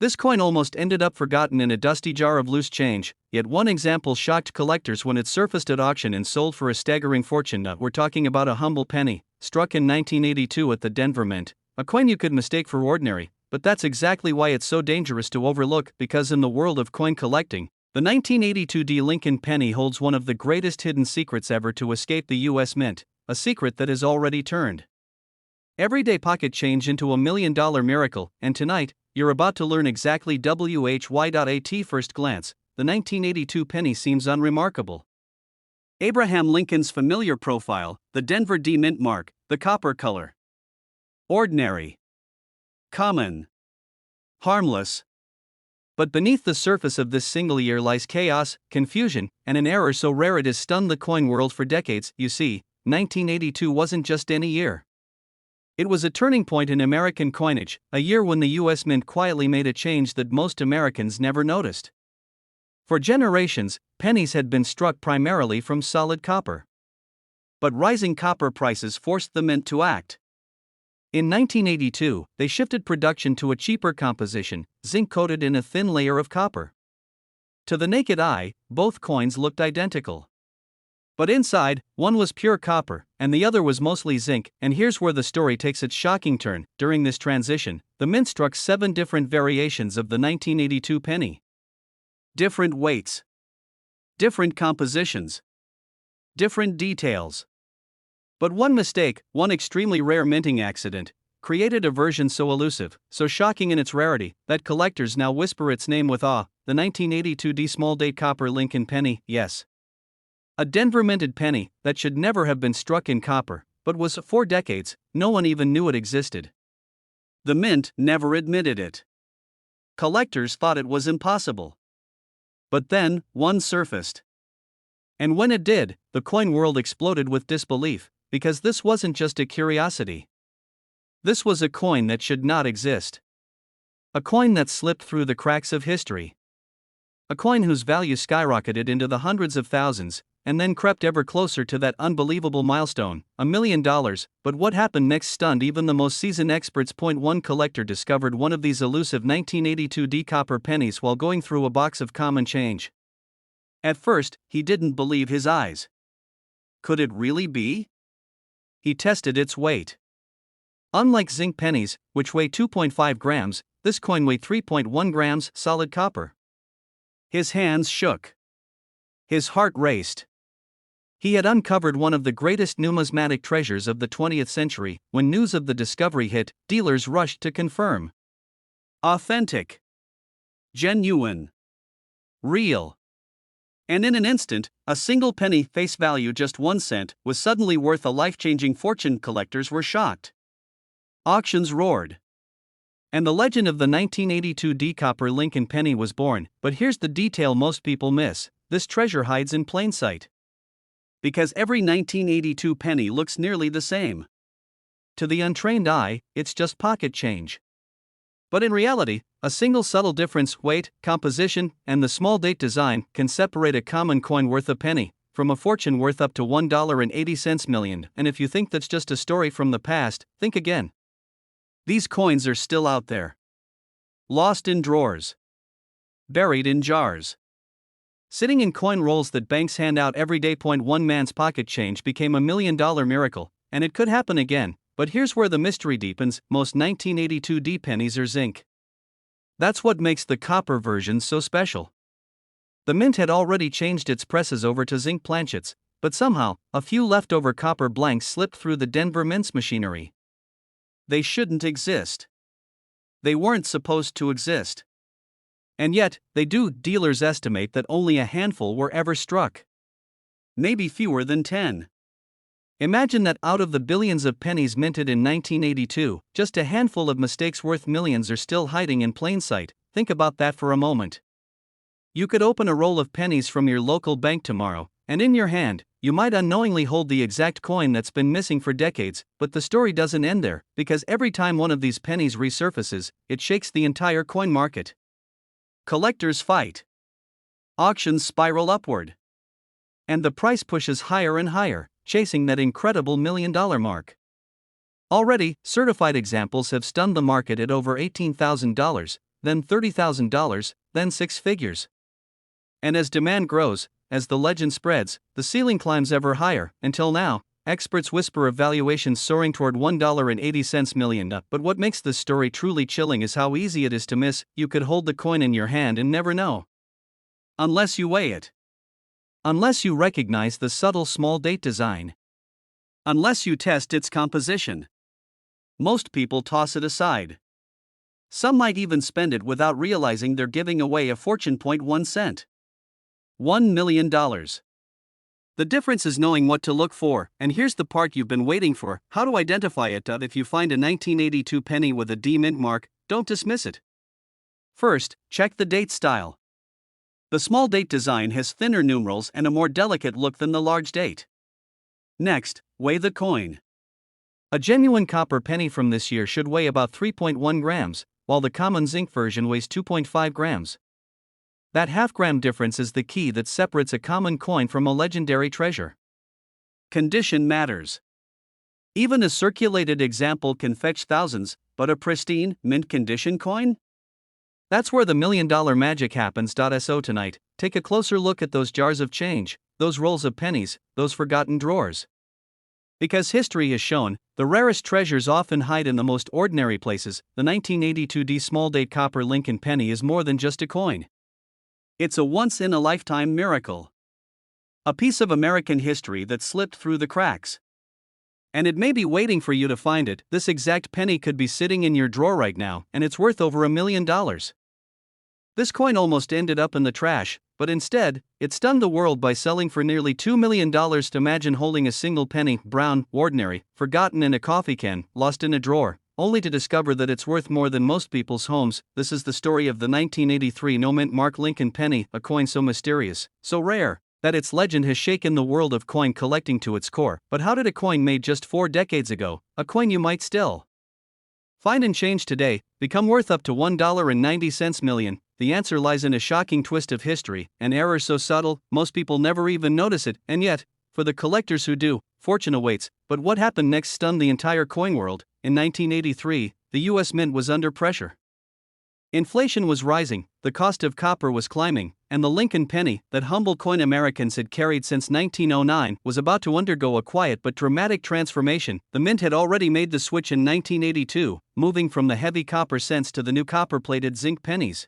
This coin almost ended up forgotten in a dusty jar of loose change, yet one example shocked collectors when it surfaced at auction and sold for a staggering fortune. We're talking about a humble penny, struck in 1982 at the Denver Mint, a coin you could mistake for ordinary, but that's exactly why it's so dangerous to overlook, because in the world of coin collecting, the 1982 D. Lincoln penny holds one of the greatest hidden secrets ever to escape the US Mint, a secret that has already turned everyday pocket change into $1 million miracle, and tonight, you're about to learn exactly why. At first glance, the 1982 penny seems unremarkable. Abraham Lincoln's familiar profile, the Denver D Mint mark, the copper color. Ordinary. Common. Harmless. But beneath the surface of this single year lies chaos, confusion, and an error so rare it has stunned the coin world for decades. You see, 1982 wasn't just any year. It was a turning point in American coinage, a year when the US Mint quietly made a change that most Americans never noticed. For generations, pennies had been struck primarily from solid copper. But rising copper prices forced the mint to act. In 1982, they shifted production to a cheaper composition, zinc coated in a thin layer of copper. To the naked eye, both coins looked identical. But inside, one was pure copper, and the other was mostly zinc, and here's where the story takes its shocking turn. During this transition, the mint struck 7 different variations of the 1982 penny. Different weights. Different compositions. Different details. But one mistake, one extremely rare minting accident, created a version so elusive, so shocking in its rarity, that collectors now whisper its name with awe, the 1982 D small date copper Lincoln penny, yes. A Denver minted penny that should never have been struck in copper, but was for decades, no one even knew it existed. The mint never admitted it. Collectors thought it was impossible. But then, one surfaced. And when it did, the coin world exploded with disbelief, because this wasn't just a curiosity. This was a coin that should not exist. A coin that slipped through the cracks of history. A coin whose value skyrocketed into the hundreds of thousands, and then crept ever closer to that unbelievable milestone, $1 million. But what happened next stunned even the most seasoned experts. One collector discovered one of these elusive 1982 D copper pennies while going through a box of common change. At first, he didn't believe his eyes. Could it really be? He tested its weight. Unlike zinc pennies, which weigh 2.5 grams, this coin weighed 3.1 grams solid copper. His hands shook. His heart raced. He had uncovered one of the greatest numismatic treasures of the 20th century. When news of the discovery hit, dealers rushed to confirm. Authentic. Genuine. Real. And in an instant, a single penny, face value just 1 cent, was suddenly worth a life-changing fortune. Collectors were shocked. Auctions roared. And the legend of the 1982 D copper Lincoln penny was born. But here's the detail most people miss: this treasure hides in plain sight. Because every 1982 penny looks nearly the same. To the untrained eye, it's just pocket change. But in reality, a single subtle difference, weight, composition, and the small date design, can separate a common coin worth a penny from a fortune worth up to $1.80 million. And if you think that's just a story from the past, think again. These coins are still out there. Lost in drawers. Buried in jars. Sitting in coin rolls that banks hand out every day. One man's pocket change became $1 million miracle, and it could happen again. But here's where the mystery deepens: most 1982 D pennies are zinc. That's what makes the copper version so special. The mint had already changed its presses over to zinc planchets, but somehow, a few leftover copper blanks slipped through the Denver Mint's machinery. They shouldn't exist. They weren't supposed to exist. And yet, they do. Dealers estimate that only a handful were ever struck. Maybe fewer than 10. Imagine that out of the billions of pennies minted in 1982, just a handful of mistakes worth millions are still hiding in plain sight. Think about that for a moment. You could open a roll of pennies from your local bank tomorrow, and in your hand, you might unknowingly hold the exact coin that's been missing for decades. But the story doesn't end there, because every time one of these pennies resurfaces, it shakes the entire coin market. Collectors fight. Auctions spiral upward. And the price pushes higher and higher, chasing that incredible $1 million mark. Already, certified examples have stunned the market at over $18,000, then $30,000, then six figures. And as demand grows, as the legend spreads, the ceiling climbs ever higher, until now, experts whisper of valuations soaring toward $1.80 million. But what makes this story truly chilling is how easy it is to miss. You could hold the coin in your hand and never know. Unless you weigh it. Unless you recognize the subtle small date design. Unless you test its composition. Most people toss it aside. Some might even spend it without realizing they're giving away a fortune. 1 cent. $1 million. The difference is knowing what to look for, and here's the part you've been waiting for: how to identify it. If you find a 1982 penny with a D mint mark, don't dismiss it. First, check the date style. The small date design has thinner numerals and a more delicate look than the large date. Next, weigh the coin. A genuine copper penny from this year should weigh about 3.1 grams, while the common zinc version weighs 2.5 grams. That half-gram difference is the key that separates a common coin from a legendary treasure. Condition matters. Even a circulated example can fetch thousands, but a pristine, mint condition coin? That's where the $1 million magic happens. So tonight, take a closer look at those jars of change, those rolls of pennies, those forgotten drawers. Because history has shown, the rarest treasures often hide in the most ordinary places. The 1982 D small date copper Lincoln penny is more than just a coin. It's a once-in-a-lifetime miracle. A piece of American history that slipped through the cracks. And it may be waiting for you to find it. This exact penny could be sitting in your drawer right now, and it's worth over $1 million. This coin almost ended up in the trash, but instead, it stunned the world by selling for nearly $2 million. Imagine holding a single penny, brown, ordinary, forgotten in a coffee can, lost in a drawer, only to discover that it's worth more than most people's homes. This is the story of the 1983 no-mint mark Lincoln penny, a coin so mysterious, so rare, that its legend has shaken the world of coin collecting to its core. But how did a coin made just 4 decades ago, a coin you might still find and change today, become worth up to $1.90 million? The answer lies in a shocking twist of history, an error so subtle, most people never even notice it, and yet, for the collectors who do, fortune awaits. But what happened next stunned the entire coin world. In 1983, the US Mint was under pressure. Inflation was rising, the cost of copper was climbing, and the Lincoln penny, that humble coin Americans had carried since 1909, was about to undergo a quiet but dramatic transformation. The Mint had already made the switch in 1982, moving from the heavy copper cents to the new copper-plated zinc pennies.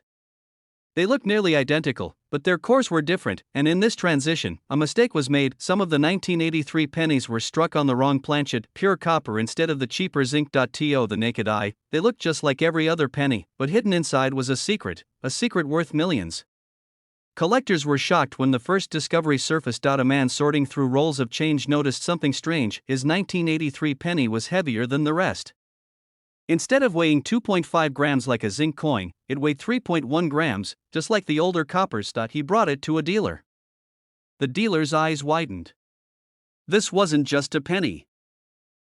They looked nearly identical, but their cores were different, and in this transition, a mistake was made. Some of the 1983 pennies were struck on the wrong planchet, pure copper instead of the cheaper zinc. To the naked eye, they looked just like every other penny, but hidden inside was a secret worth millions. Collectors were shocked when the first discovery surfaced. A man sorting through rolls of change noticed something strange: his 1983 penny was heavier than the rest. Instead of weighing 2.5 grams like a zinc coin, it weighed 3.1 grams, just like the older coppers. He brought it to a dealer. The dealer's eyes widened. This wasn't just a penny.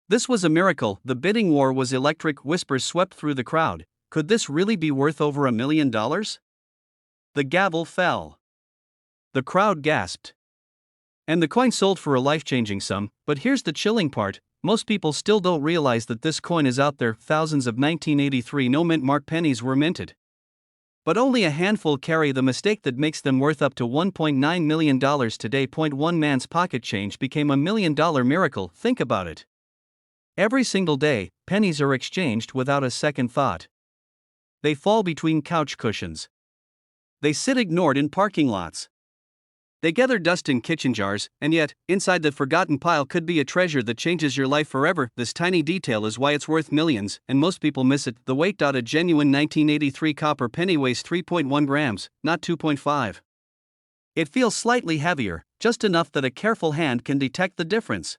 This was a miracle. The bidding war was electric. Whispers swept through the crowd. Could this really be worth over $1 million? The gavel fell. The crowd gasped. And the coin sold for a life-changing sum. But here's the chilling part. Most people still don't realize that this coin is out there. Thousands of 1983 no-mint mark pennies were minted. But only a handful carry the mistake that makes them worth up to $1.9 million today. One man's pocket change became a $1 million miracle. Think about it. Every single day, pennies are exchanged without a second thought. They fall between couch cushions. They sit ignored in parking lots. They gather dust in kitchen jars, and yet, inside the forgotten pile could be a treasure that changes your life forever. This tiny detail is why it's worth millions, and most people miss it. The weight. A genuine 1983 copper penny weighs 3.1 grams, not 2.5. It feels slightly heavier, just enough that a careful hand can detect the difference.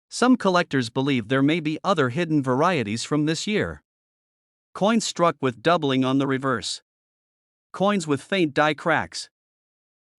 Some collectors believe there may be other hidden varieties from this year. Coins struck with doubling on the reverse. Coins with faint die cracks.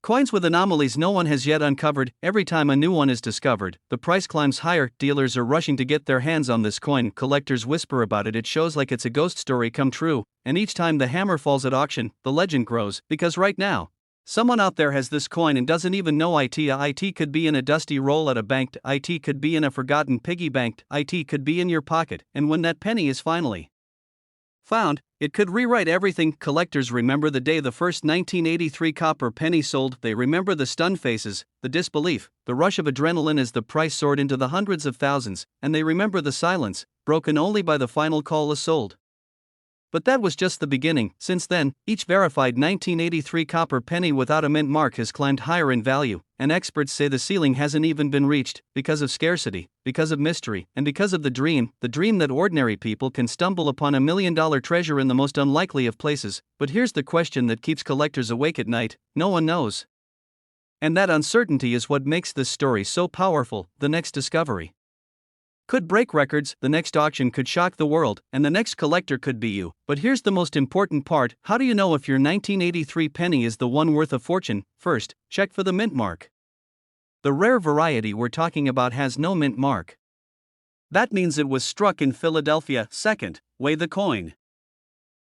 Coins with anomalies no one has yet uncovered. Every time a new one is discovered, the price climbs higher. Dealers are rushing to get their hands on this coin. Collectors whisper about it. It shows like it's a ghost story come true. And each time the hammer falls at auction, the legend grows. Because right now, someone out there has this coin and doesn't even know it. It could be in a dusty roll at a bank. It could be in a forgotten piggy bank. It could be in your pocket. And when that penny is finally found, It could rewrite everything. Collectors remember the day the first 1983 copper penny sold. They remember the stunned faces, the disbelief, the rush of adrenaline as the price soared into the hundreds of thousands, and they remember the silence, broken only by the final call as sold. But that was just the beginning. Since then, each verified 1983 copper penny without a mint mark has climbed higher in value, and experts say the ceiling hasn't even been reached, because of scarcity, because of mystery, and because of the dream that ordinary people can stumble upon $1 million treasure in the most unlikely of places. But here's the question that keeps collectors awake at night: no one knows. And that uncertainty is what makes this story so powerful. The next discovery could break records, the next auction could shock the world, and the next collector could be you. But here's the most important part: how do you know if your 1983 penny is the one worth a fortune? First, check for the mint mark. The rare variety we're talking about has no mint mark. That means it was struck in Philadelphia. Second, weigh the coin.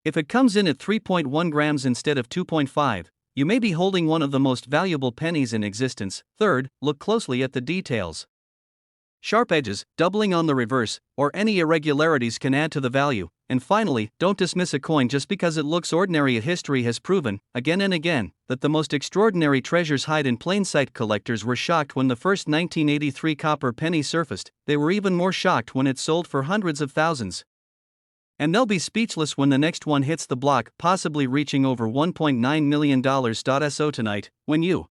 If it comes in at 3.1 grams instead of 2.5, you may be holding one of the most valuable pennies in existence. Third, look closely at the details. Sharp edges, doubling on the reverse, or any irregularities can add to the value. And finally, don't dismiss a coin just because it looks ordinary. History has proven, again and again, that the most extraordinary treasures hide in plain sight. Collectors were shocked when the first 1983 copper penny surfaced. They were even more shocked when it sold for hundreds of thousands. And they'll be speechless when the next one hits the block, possibly reaching over $1.9 million. So tonight, when you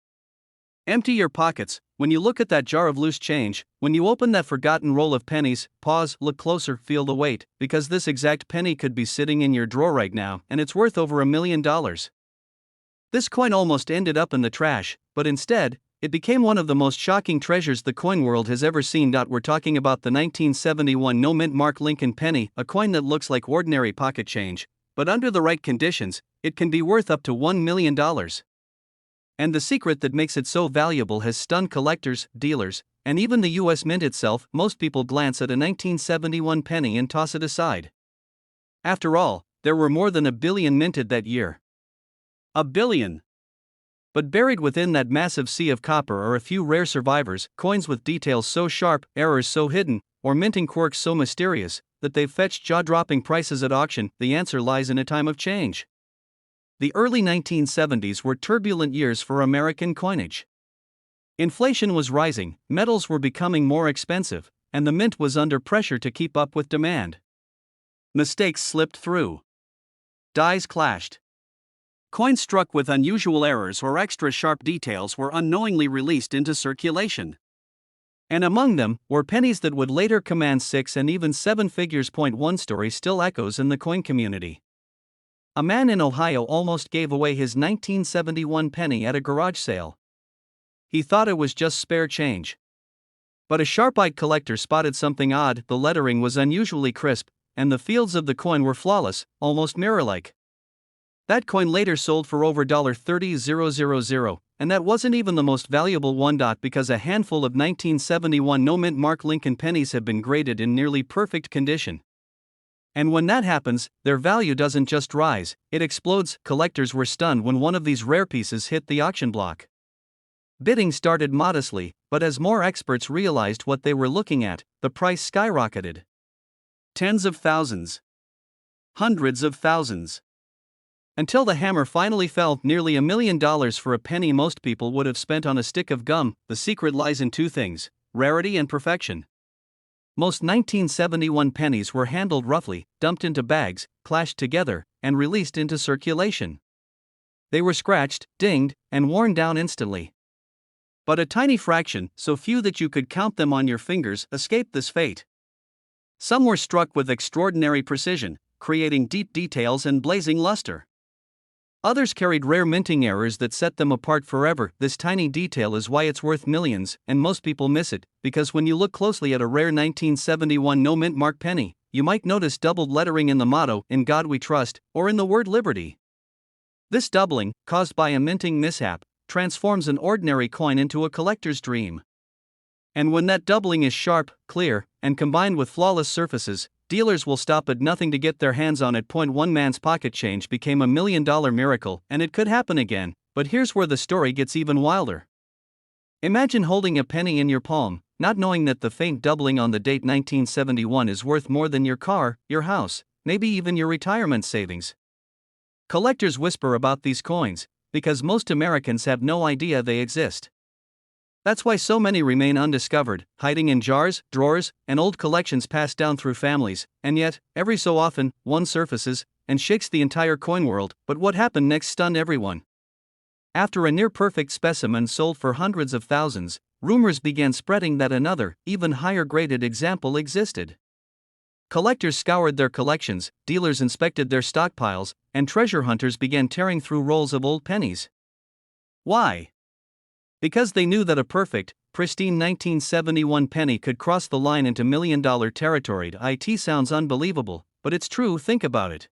empty your pockets, when you look at that jar of loose change, when you open that forgotten roll of pennies, pause, look closer, feel the weight, because this exact penny could be sitting in your drawer right now, and it's worth over $1 million. This coin almost ended up in the trash, but instead, it became one of the most shocking treasures the coin world has ever seen. We're talking about the 1971 no mint mark Lincoln penny, a coin that looks like ordinary pocket change, but under the right conditions, it can be worth up to $1 million. And the secret that makes it so valuable has stunned collectors, dealers, and even the US Mint itself. Most people glance at a 1971 penny and toss it aside. After all, there were more than 1 billion minted that year. 1 billion! But buried within that massive sea of copper are a few rare survivors, coins with details so sharp, errors so hidden, or minting quirks so mysterious, that they've fetched jaw-dropping prices at auction. The answer lies in a time of change. The early 1970s were turbulent years for American coinage. Inflation was rising, metals were becoming more expensive, and the mint was under pressure to keep up with demand. Mistakes slipped through. Dies clashed. Coins struck with unusual errors or extra sharp details were unknowingly released into circulation. And among them were pennies that would later command 6 and even 7 figures. One story still echoes in the coin community. A man in Ohio almost gave away his 1971 penny at a garage sale. He thought it was just spare change. But a sharp-eyed collector spotted something odd. The lettering was unusually crisp, and the fields of the coin were flawless, almost mirror-like. That coin later sold for over $30,000, and that wasn't even the most valuable one. Because a handful of 1971 no mint mark Lincoln pennies have been graded in nearly perfect condition. And when that happens, their value doesn't just rise, it explodes. Collectors were stunned when one of these rare pieces hit the auction block. Bidding started modestly, but as more experts realized what they were looking at, the price skyrocketed. Tens of thousands. Hundreds of thousands. Until the hammer finally fell. Nearly $1 million for a penny most people would have spent on a stick of gum. The secret lies in two things: rarity and perfection. Most 1971 pennies were handled roughly, dumped into bags, clashed together, and released into circulation. They were scratched, dinged, and worn down instantly. But a tiny fraction, so few that you could count them on your fingers, escaped this fate. Some were struck with extraordinary precision, creating deep details and blazing luster. Others carried rare minting errors that set them apart forever. This tiny detail is why it's worth millions, and most people miss it, because when you look closely at a rare 1971 no mint mark penny, you might notice doubled lettering in the motto, "In God We Trust," or in the word liberty. This doubling, caused by a minting mishap, transforms an ordinary coin into a collector's dream. And when that doubling is sharp, clear, and combined with flawless surfaces, dealers will stop at nothing to get their hands on it. One man's pocket change became $1 million miracle, and it could happen again. But here's where the story gets even wilder. Imagine holding a penny in your palm, not knowing that the faint doubling on the date 1971 is worth more than your car, your house, maybe even your retirement savings. Collectors whisper about these coins because most Americans have no idea they exist. That's why so many remain undiscovered, hiding in jars, drawers, and old collections passed down through families, and yet, every so often, one surfaces and shakes the entire coin world. But what happened next stunned everyone. After a near-perfect specimen sold for hundreds of thousands, rumors began spreading that another, even higher-graded example existed. Collectors scoured their collections, dealers inspected their stockpiles, and treasure hunters began tearing through rolls of old pennies. Why? Because they knew that a perfect, pristine 1971 penny could cross the line into million-dollar territory. It sounds unbelievable, but it's true. Think about it.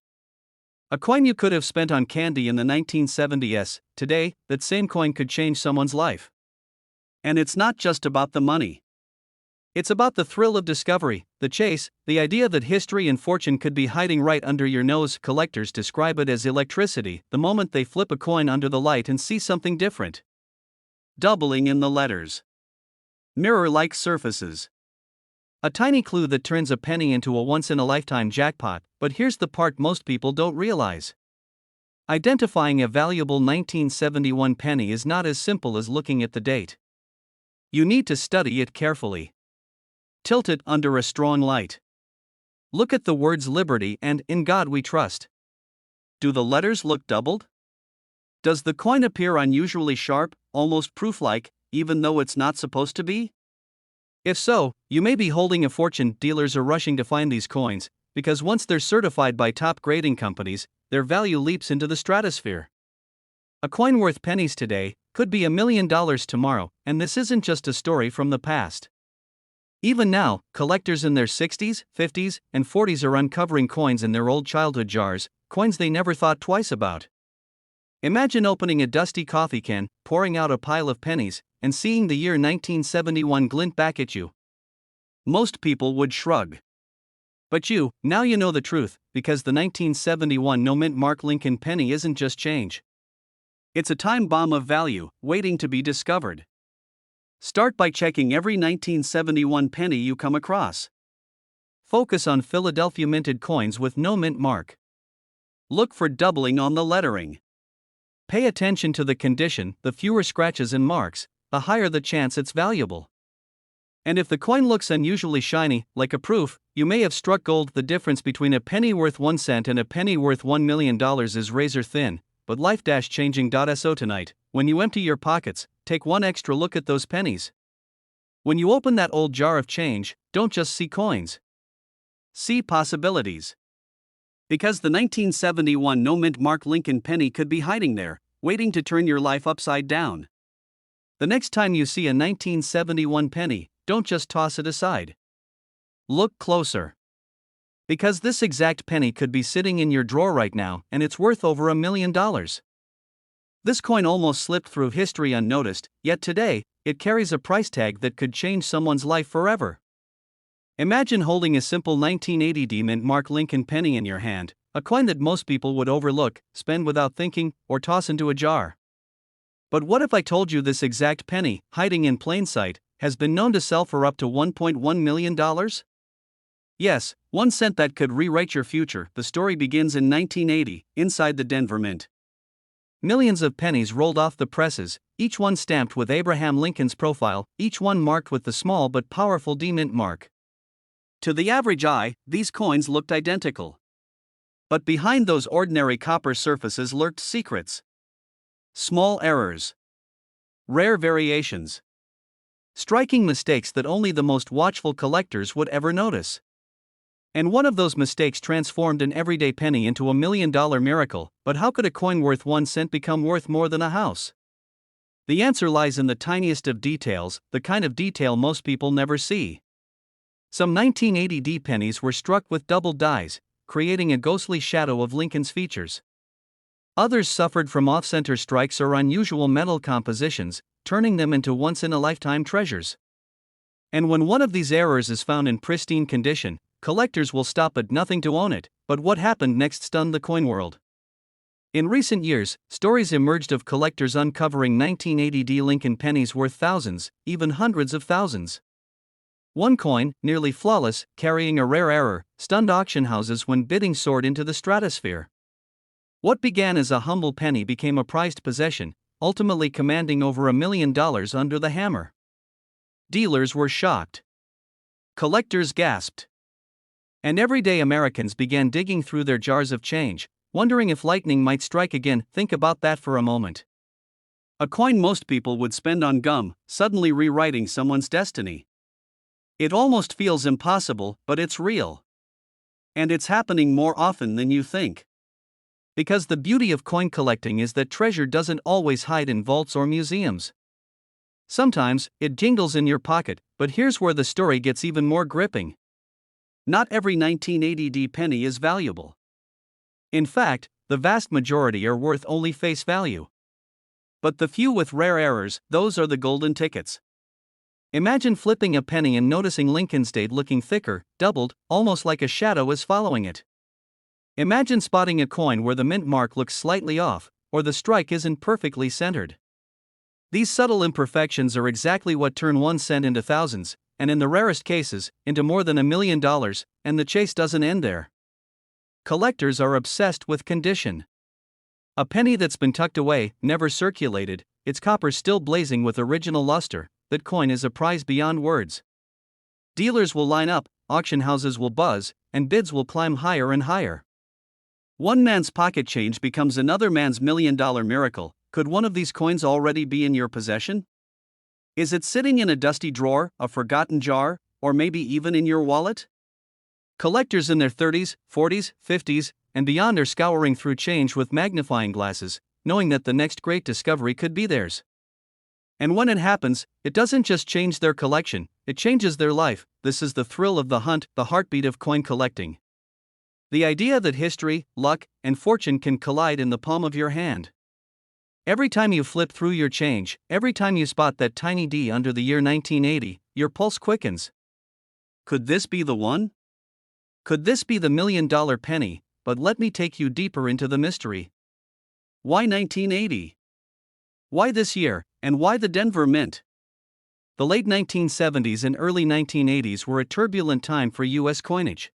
A coin you could have spent on candy in the 1970s, today, that same coin could change someone's life. And it's not just about the money. It's about the thrill of discovery, the chase, the idea that history and fortune could be hiding right under your nose. Collectors describe it as electricity, the moment they flip a coin under the light and see something different. Doubling in the letters. Mirror-like surfaces. A tiny clue that turns a penny into a once-in-a-lifetime jackpot, but here's the part most people don't realize. Identifying a valuable 1971 penny is not as simple as looking at the date. You need to study it carefully. Tilt it under a strong light. Look at the words Liberty and In God We Trust. Do the letters look doubled? Does the coin appear unusually sharp, almost proof-like, even though it's not supposed to be? If so, you may be holding a fortune. Dealers are rushing to find these coins, because once they're certified by top grading companies, their value leaps into the stratosphere. A coin worth pennies today could be $1 million tomorrow, and this isn't just a story from the past. Even now, collectors in their 60s, 50s, and 40s are uncovering coins in their old childhood jars, coins they never thought twice about. Imagine opening a dusty coffee can, pouring out a pile of pennies, and seeing the year 1971 glint back at you. Most people would shrug. But now you know the truth, because the 1971 no-mint mark Lincoln penny isn't just change. It's a time bomb of value, waiting to be discovered. Start by checking every 1971 penny you come across. Focus on Philadelphia minted coins with no mint mark. Look for doubling on the lettering. Pay attention to the condition. The fewer scratches and marks, the higher the chance it's valuable. And if the coin looks unusually shiny, like a proof, you may have struck gold. The difference between a penny worth 1 cent and a penny worth $1 million is razor thin, but life-changing. So tonight, when you empty your pockets, take one extra look at those pennies. When you open that old jar of change, don't just see coins. See possibilities. Because the 1971 no-mint mark Lincoln penny could be hiding there, waiting to turn your life upside down. The next time you see a 1971 penny, don't just toss it aside. Look closer. Because this exact penny could be sitting in your drawer right now, and it's worth over $1 million. This coin almost slipped through history unnoticed, yet today, it carries a price tag that could change someone's life forever. Imagine holding a simple 1980 mint mark Lincoln penny in your hand, a coin that most people would overlook, spend without thinking, or toss into a jar. But what if I told you this exact penny, hiding in plain sight, has been known to sell for up to $1.1 million? Yes, 1 cent that could rewrite your future. The story begins in 1980, inside the Denver Mint. Millions of pennies rolled off the presses, each one stamped with Abraham Lincoln's profile, each one marked with the small but powerful D mint mark. To the average eye, these coins looked identical. But behind those ordinary copper surfaces lurked secrets. Small errors. Rare variations. Striking mistakes that only the most watchful collectors would ever notice. And one of those mistakes transformed an everyday penny into $1 million miracle. But how could a coin worth 1 cent become worth more than a house? The answer lies in the tiniest of details, the kind of detail most people never see. Some 1980 D pennies were struck with doubled dies, creating a ghostly shadow of Lincoln's features. Others suffered from off-center strikes or unusual metal compositions, turning them into once-in-a-lifetime treasures. And when one of these errors is found in pristine condition, collectors will stop at nothing to own it. But what happened next stunned the coin world. In recent years, stories emerged of collectors uncovering 1980 D Lincoln pennies worth thousands, even hundreds of thousands. One coin, nearly flawless, carrying a rare error, stunned auction houses when bidding soared into the stratosphere. What began as a humble penny became a prized possession, ultimately commanding over $1 million under the hammer. Dealers were shocked. Collectors gasped. And everyday Americans began digging through their jars of change, wondering if lightning might strike again. Think about that for a moment. A coin most people would spend on gum, suddenly rewriting someone's destiny. It almost feels impossible, but it's real. And it's happening more often than you think. Because the beauty of coin collecting is that treasure doesn't always hide in vaults or museums. Sometimes, it jingles in your pocket, but here's where the story gets even more gripping. Not every 1980 penny is valuable. In fact, the vast majority are worth only face value. But the few with rare errors, those are the golden tickets. Imagine flipping a penny and noticing Lincoln's date looking thicker, doubled, almost like a shadow is following it. Imagine spotting a coin where the mint mark looks slightly off, or the strike isn't perfectly centered. These subtle imperfections are exactly what turn 1 cent into thousands, and in the rarest cases, into more than $1 million, and the chase doesn't end there. Collectors are obsessed with condition. A penny that's been tucked away, never circulated, its copper still blazing with original luster, that coin is a prize beyond words. Dealers will line up, auction houses will buzz, and bids will climb higher and higher. One man's pocket change becomes another man's $1 million miracle. Could one of these coins already be in your possession? Is it sitting in a dusty drawer, a forgotten jar, or maybe even in your wallet? Collectors in their 30s, 40s, 50s, and beyond are scouring through change with magnifying glasses, knowing that the next great discovery could be theirs. And when it happens, it doesn't just change their collection, it changes their life. This is the thrill of the hunt, the heartbeat of coin collecting. The idea that history, luck, and fortune can collide in the palm of your hand. Every time you flip through your change, every time you spot that tiny D under the year 1980, your pulse quickens. Could this be the one? Could this be the $1 million penny? But let me take you deeper into the mystery. Why 1980? Why this year, and why the Denver Mint? The late 1970s and early 1980s were a turbulent time for U.S. coinage.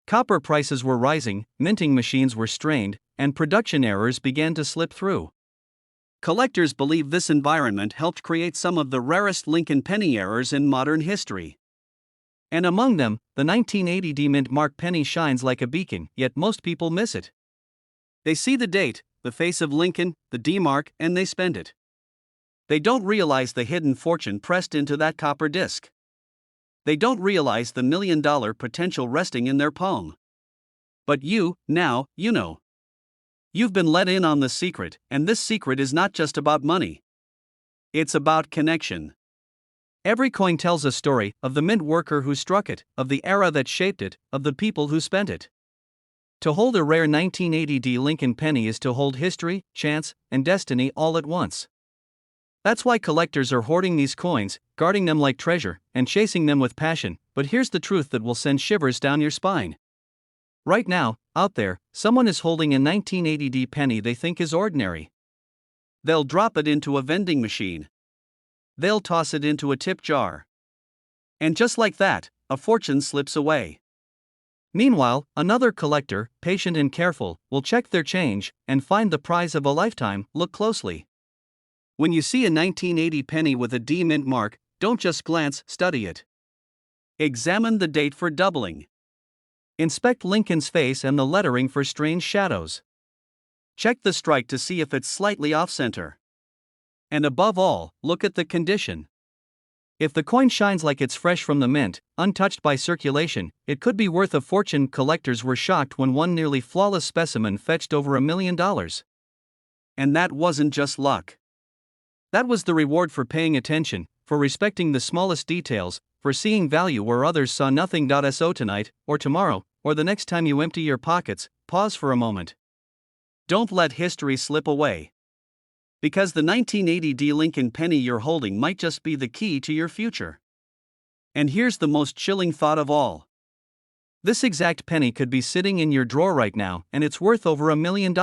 Copper prices were rising, minting machines were strained, and production errors began to slip through. Collectors believe this environment helped create some of the rarest Lincoln penny errors in modern history. And among them, the 1980 D mint mark penny shines like a beacon, yet most people miss it. They see the date, the face of Lincoln, the D mark, and they spend it. They don't realize the hidden fortune pressed into that copper disc. They don't realize the $1 million potential resting in their palm. But now, you know. You've been let in on the secret, and this secret is not just about money. It's about connection. Every coin tells a story of the mint worker who struck it, of the era that shaped it, of the people who spent it. To hold a rare 1980 D Lincoln penny is to hold history, chance, and destiny all at once. That's why collectors are hoarding these coins, guarding them like treasure, and chasing them with passion. But here's the truth that will send shivers down your spine. Right now, out there, someone is holding a 1980 D penny they think is ordinary. They'll drop it into a vending machine. They'll toss it into a tip jar. And just like that, a fortune slips away. Meanwhile, another collector, patient and careful, will check their change and find the prize of a lifetime. Look closely. When you see a 1980 penny with a D mint mark, don't just glance, study it. Examine the date for doubling. Inspect Lincoln's face and the lettering for strange shadows. Check the strike to see if it's slightly off-center. And above all, look at the condition. If the coin shines like it's fresh from the mint, untouched by circulation, it could be worth a fortune. Collectors were shocked when one nearly flawless specimen fetched over $1 million. And that wasn't just luck. That was the reward for paying attention, for respecting the smallest details, for seeing value where others saw nothing. So tonight, or tomorrow, or the next time you empty your pockets, pause for a moment. Don't let history slip away. Because the 1980 D Lincoln penny you're holding might just be the key to your future. And here's the most chilling thought of all. This exact penny could be sitting in your drawer right now, and it's worth over $1 million.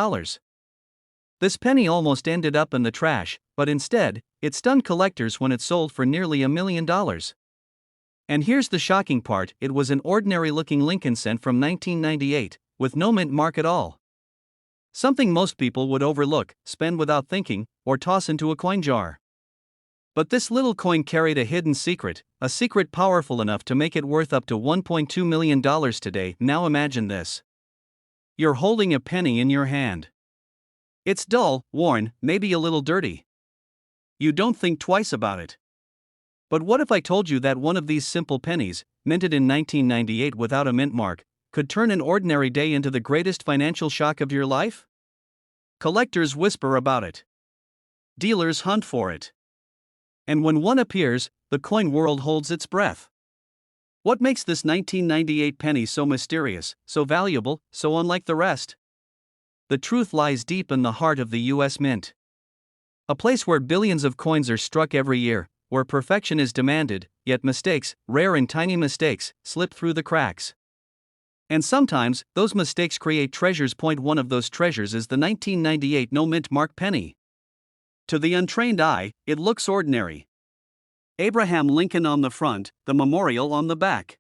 This penny almost ended up in the trash, but instead, it stunned collectors when it sold for nearly $1 million. And here's the shocking part, it was an ordinary-looking Lincoln cent from 1998, with no mint mark at all. Something most people would overlook, spend without thinking, or toss into a coin jar. But this little coin carried a hidden secret, a secret powerful enough to make it worth up to $1.2 million today. Now imagine this. You're holding a penny in your hand. It's dull, worn, maybe a little dirty. You don't think twice about it. But what if I told you that one of these simple pennies, minted in 1998 without a mint mark, could turn an ordinary day into the greatest financial shock of your life? Collectors whisper about it. Dealers hunt for it. And when one appears, the coin world holds its breath. What makes this 1998 penny so mysterious, so valuable, so unlike the rest? The truth lies deep in the heart of the US Mint. A place where billions of coins are struck every year, where perfection is demanded, yet mistakes, rare and tiny mistakes, slip through the cracks. And sometimes, those mistakes create treasures. One of those treasures is the 1998 no mint mark penny. To the untrained eye, it looks ordinary. Abraham Lincoln on the front, the memorial on the back.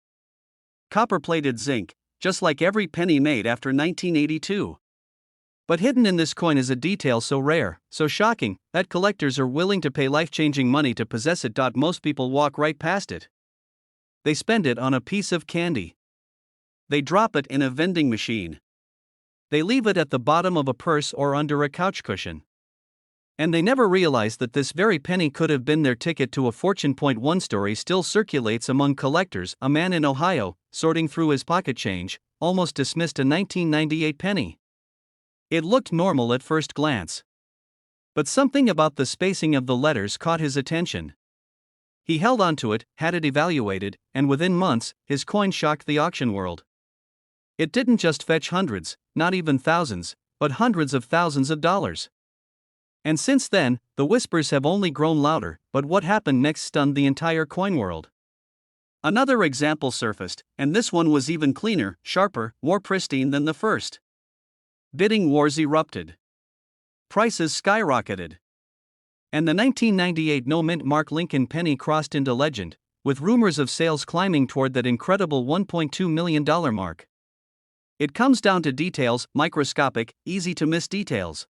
Copper-plated zinc, just like every penny made after 1982. But hidden in this coin is a detail so rare, so shocking, that collectors are willing to pay life-changing money to possess it. Most people walk right past it. They spend it on a piece of candy. They drop it in a vending machine. They leave it at the bottom of a purse or under a couch cushion. And they never realize that this very penny could have been their ticket to a fortune. One story still circulates among collectors. A man in Ohio, sorting through his pocket change, almost dismissed a 1998 penny. It looked normal at first glance. But something about the spacing of the letters caught his attention. He held onto it, had it evaluated, and within months, his coin shocked the auction world. It didn't just fetch hundreds, not even thousands, but hundreds of thousands of dollars. And since then, the whispers have only grown louder. But what happened next stunned the entire coin world. Another example surfaced, and this one was even cleaner, sharper, more pristine than the first. Bidding wars erupted. Prices skyrocketed. And the 1998 no mint mark Lincoln penny crossed into legend, with rumors of sales climbing toward that incredible $1.2 million mark. It comes down to details, microscopic, easy to miss details.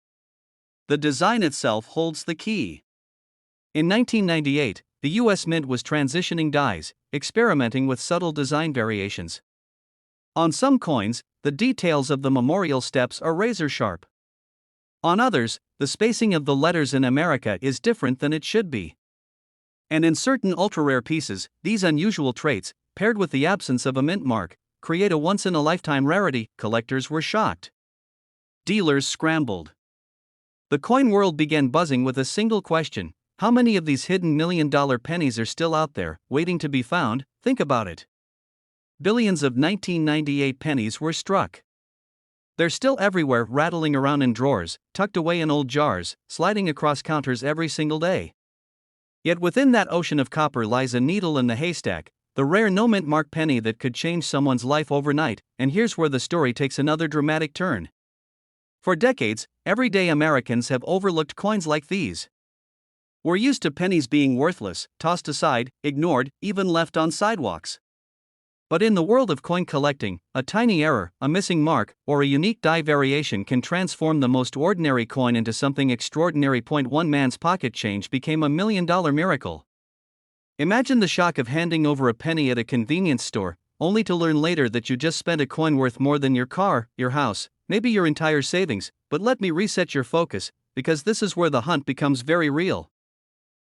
The design itself holds the key. In 1998, the US Mint was transitioning dies, experimenting with subtle design variations. On some coins, the details of the memorial steps are razor sharp. On others, the spacing of the letters in America is different than it should be. And in certain ultra-rare pieces, these unusual traits, paired with the absence of a mint mark, create a once-in-a-lifetime rarity. Collectors were shocked. Dealers scrambled. The coin world began buzzing with a single question: how many of these hidden million-dollar pennies are still out there, waiting to be found? Think about it. Billions of 1998 pennies were struck. They're still everywhere, rattling around in drawers, tucked away in old jars, sliding across counters every single day. Yet within that ocean of copper lies a needle in the haystack, the rare no mint mark penny that could change someone's life overnight. And here's where the story takes another dramatic turn. For decades, everyday Americans have overlooked coins like these. We're used to pennies being worthless, tossed aside, ignored, even left on sidewalks. But in the world of coin collecting, a tiny error, a missing mark, or a unique die variation can transform the most ordinary coin into something extraordinary. One man's pocket change became a $1 million miracle. Imagine the shock of handing over a penny at a convenience store, only to learn later that you just spent a coin worth more than your car, your house, maybe your entire savings. But let me reset your focus, because this is where the hunt becomes very real.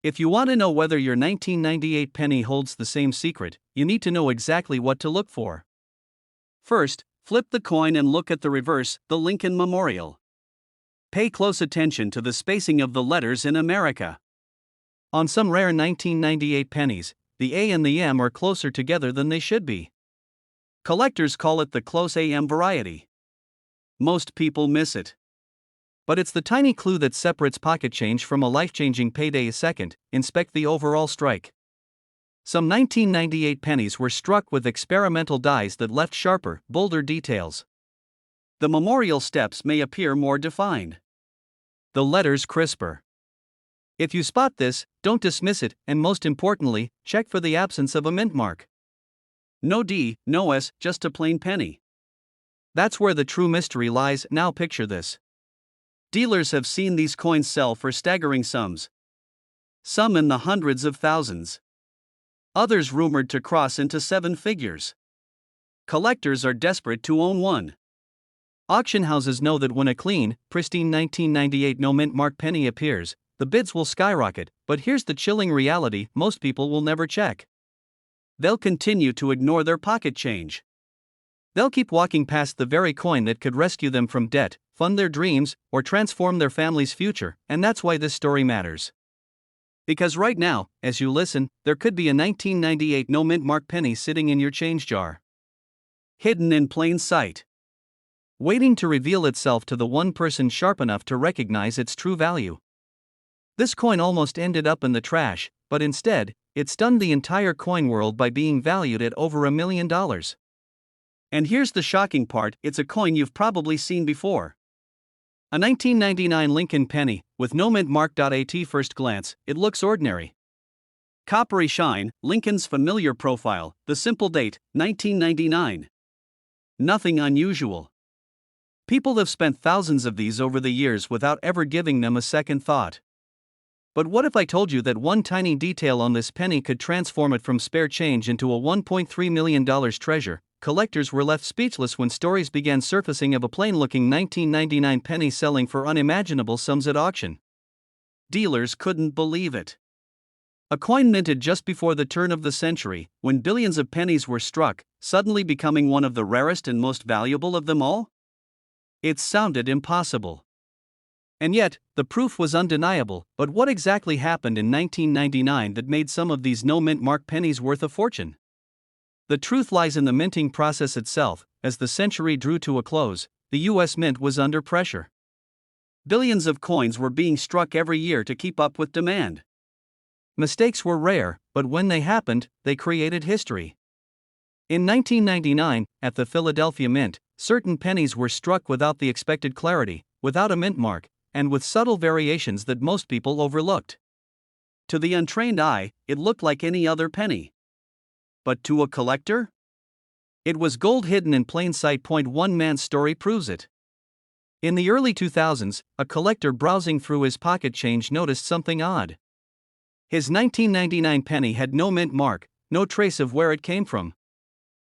If you want to know whether your 1998 penny holds the same secret, you need to know exactly what to look for. First, flip the coin and look at the reverse, the Lincoln Memorial. Pay close attention to the spacing of the letters in America. On some rare 1998 pennies, the A and the M are closer together than they should be. Collectors call it the close AM variety. Most people miss it. But it's the tiny clue that separates pocket change from a life-changing payday. Second, inspect the overall strike. Some 1998 pennies were struck with experimental dies that left sharper, bolder details. The memorial steps may appear more defined. The letters crisper. If you spot this, don't dismiss it, and most importantly, check for the absence of a mint mark. No D, no S, just a plain penny. That's where the true mystery lies. Now picture this. Dealers have seen these coins sell for staggering sums. Some in the hundreds of thousands. Others rumored to cross into seven figures. Collectors are desperate to own one. Auction houses know that when a clean, pristine 1998 no mint mark penny appears, the bids will skyrocket, but here's the chilling reality: most people will never check. They'll continue to ignore their pocket change. They'll keep walking past the very coin that could rescue them from debt, fund their dreams, or transform their family's future, and that's why this story matters. Because right now, as you listen, there could be a 1998 no mint mark penny sitting in your change jar. Hidden in plain sight. Waiting to reveal itself to the one person sharp enough to recognize its true value. This coin almost ended up in the trash, but instead, it stunned the entire coin world by being valued at over $1 million. And here's the shocking part: it's a coin you've probably seen before. A 1999 Lincoln penny, with no mint mark. At first glance, it looks ordinary. Coppery shine, Lincoln's familiar profile, the simple date, 1999. Nothing unusual. People have spent thousands of these over the years without ever giving them a second thought. But what if I told you that one tiny detail on this penny could transform it from spare change into a $1.3 million treasure? Collectors were left speechless when stories began surfacing of a plain-looking 1999 penny selling for unimaginable sums at auction. Dealers couldn't believe it. A coin minted just before the turn of the century, when billions of pennies were struck, suddenly becoming one of the rarest and most valuable of them all? It sounded impossible. And yet, the proof was undeniable. But what exactly happened in 1999 that made some of these no mint mark pennies worth a fortune? The truth lies in the minting process itself. As the century drew to a close, the US Mint was under pressure. Billions of coins were being struck every year to keep up with demand. Mistakes were rare, but when they happened, they created history. In 1999, at the Philadelphia Mint, certain pennies were struck without the expected clarity, without a mint mark, and with subtle variations that most people overlooked. To the untrained eye, it looked like any other penny. But to a collector? It was gold hidden in plain sight. One man's story proves it. In the early 2000s, a collector browsing through his pocket change noticed something odd. His 1999 penny had no mint mark, no trace of where it came from.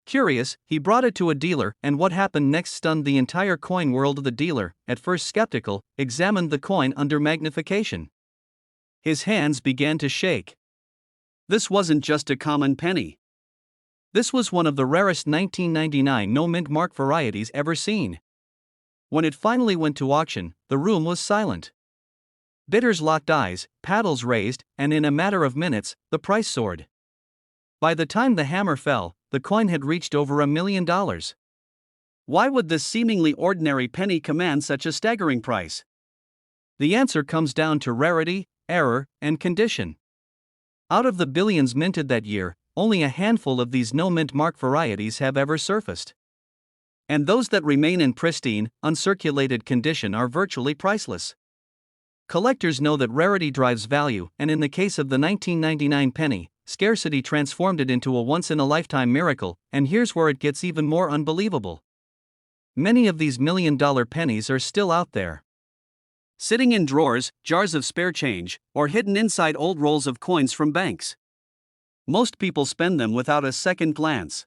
Curious, he brought it to a dealer, and what happened next stunned the entire coin world. The dealer, at first skeptical, examined the coin under magnification. His hands began to shake. This wasn't just a common penny. This was one of the rarest 1999 no mint mark varieties ever seen. When it finally went to auction, the room was silent. Bidders locked eyes, paddles raised, and in a matter of minutes, the price soared. By the time the hammer fell, the coin had reached over $1 million. Why would this seemingly ordinary penny command such a staggering price? The answer comes down to rarity, error, and condition. Out of the billions minted that year, only a handful of these no mint mark varieties have ever surfaced. And those that remain in pristine, uncirculated condition are virtually priceless. Collectors know that rarity drives value, and in the case of the 1999 penny, scarcity transformed it into a once-in-a-lifetime miracle. And here's where it gets even more unbelievable. Many of these million-dollar pennies are still out there. Sitting in drawers, jars of spare change, or hidden inside old rolls of coins from banks. Most people spend them without a second glance.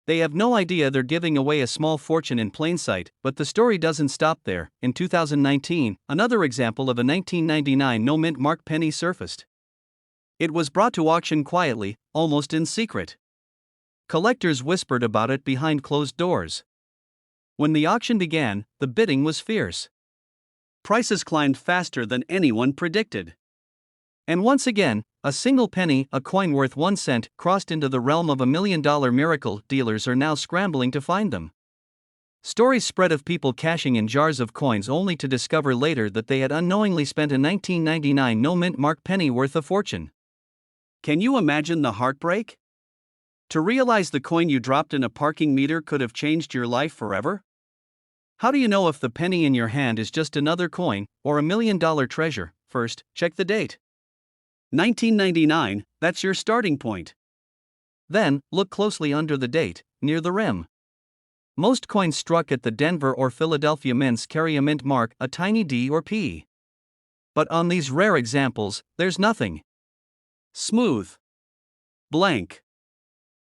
They have no idea they're giving away a small fortune in plain sight. But the story doesn't stop there. In 2019, another example of a 1999 no mint mark penny surfaced. It was brought to auction quietly, almost in secret. Collectors whispered about it behind closed doors. When the auction began, the bidding was fierce. Prices climbed faster than anyone predicted. And once again, a single penny, a coin worth 1 cent, crossed into the realm of $1 million miracle. Dealers are now scrambling to find them. Stories spread of people cashing in jars of coins only to discover later that they had unknowingly spent a 1999 no mint mark penny worth a fortune. Can you imagine the heartbreak? To realize the coin you dropped in a parking meter could have changed your life forever? How do you know if the penny in your hand is just another coin or $1 million treasure? First, check the date. 1999, that's your starting point. Then, look closely under the date, near the rim. Most coins struck at the Denver or Philadelphia mints carry a mint mark, a tiny D or P. But on these rare examples, there's nothing. Smooth. Blank.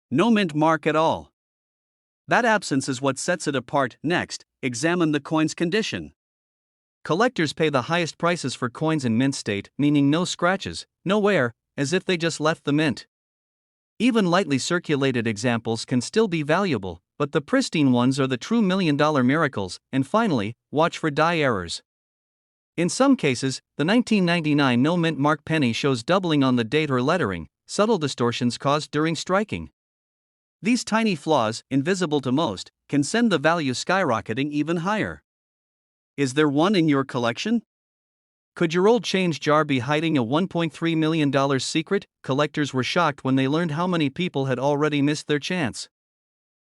No mint mark at all. That absence is what sets it apart. Next, examine the coin's condition. Collectors pay the highest prices for coins in mint state, meaning no scratches, no wear, as if they just left the mint. Even lightly circulated examples can still be valuable, but the pristine ones are the true million-dollar miracles. And finally, watch for die errors. In some cases, the 1999 no mint mark penny shows doubling on the date or lettering, subtle distortions caused during striking. These tiny flaws, invisible to most, can send the value skyrocketing even higher. Is there one in your collection? Could your old change jar be hiding a $1.3 million secret? Collectors were shocked when they learned how many people had already missed their chance.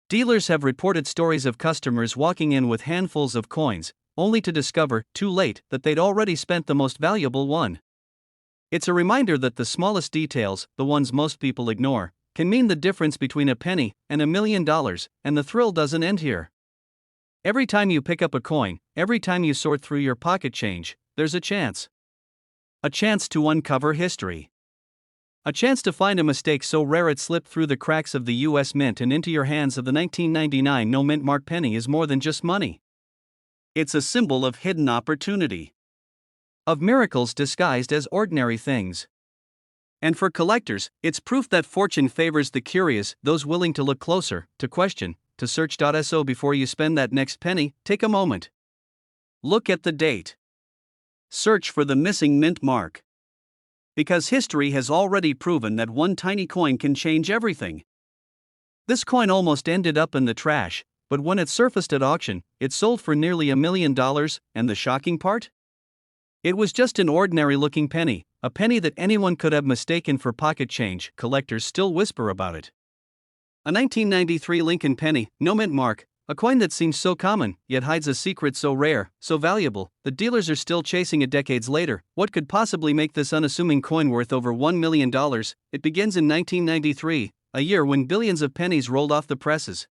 Dealers have reported stories of customers walking in with handfuls of coins, only to discover, too late, that they'd already spent the most valuable one. It's a reminder that the smallest details, the ones most people ignore, can mean the difference between a penny and $1 million, and the thrill doesn't end here. Every time you pick up a coin, every time you sort through your pocket change, there's a chance. A chance to uncover history. A chance to find a mistake so rare it slipped through the cracks of the US Mint and into your hands. Of the 1999 no mint mark penny is more than just money. It's a symbol of hidden opportunity. Of miracles disguised as ordinary things. And for collectors, it's proof that fortune favors the curious, those willing to look closer, to question, to search. So before you spend that next penny, take a moment. Look at the date. Search for the missing mint mark. Because history has already proven that one tiny coin can change everything. This coin almost ended up in the trash, but when it surfaced at auction, it sold for nearly $1 million, and the shocking part? It was just an ordinary-looking penny, a penny that anyone could have mistaken for pocket change. Collectors still whisper about it. A 1993 Lincoln penny, no mint mark, a coin that seems so common, yet hides a secret so rare, so valuable, the dealers are still chasing it decades later. What could possibly make this unassuming coin worth over $1 million? It begins in 1993, a year when billions of pennies rolled off the presses.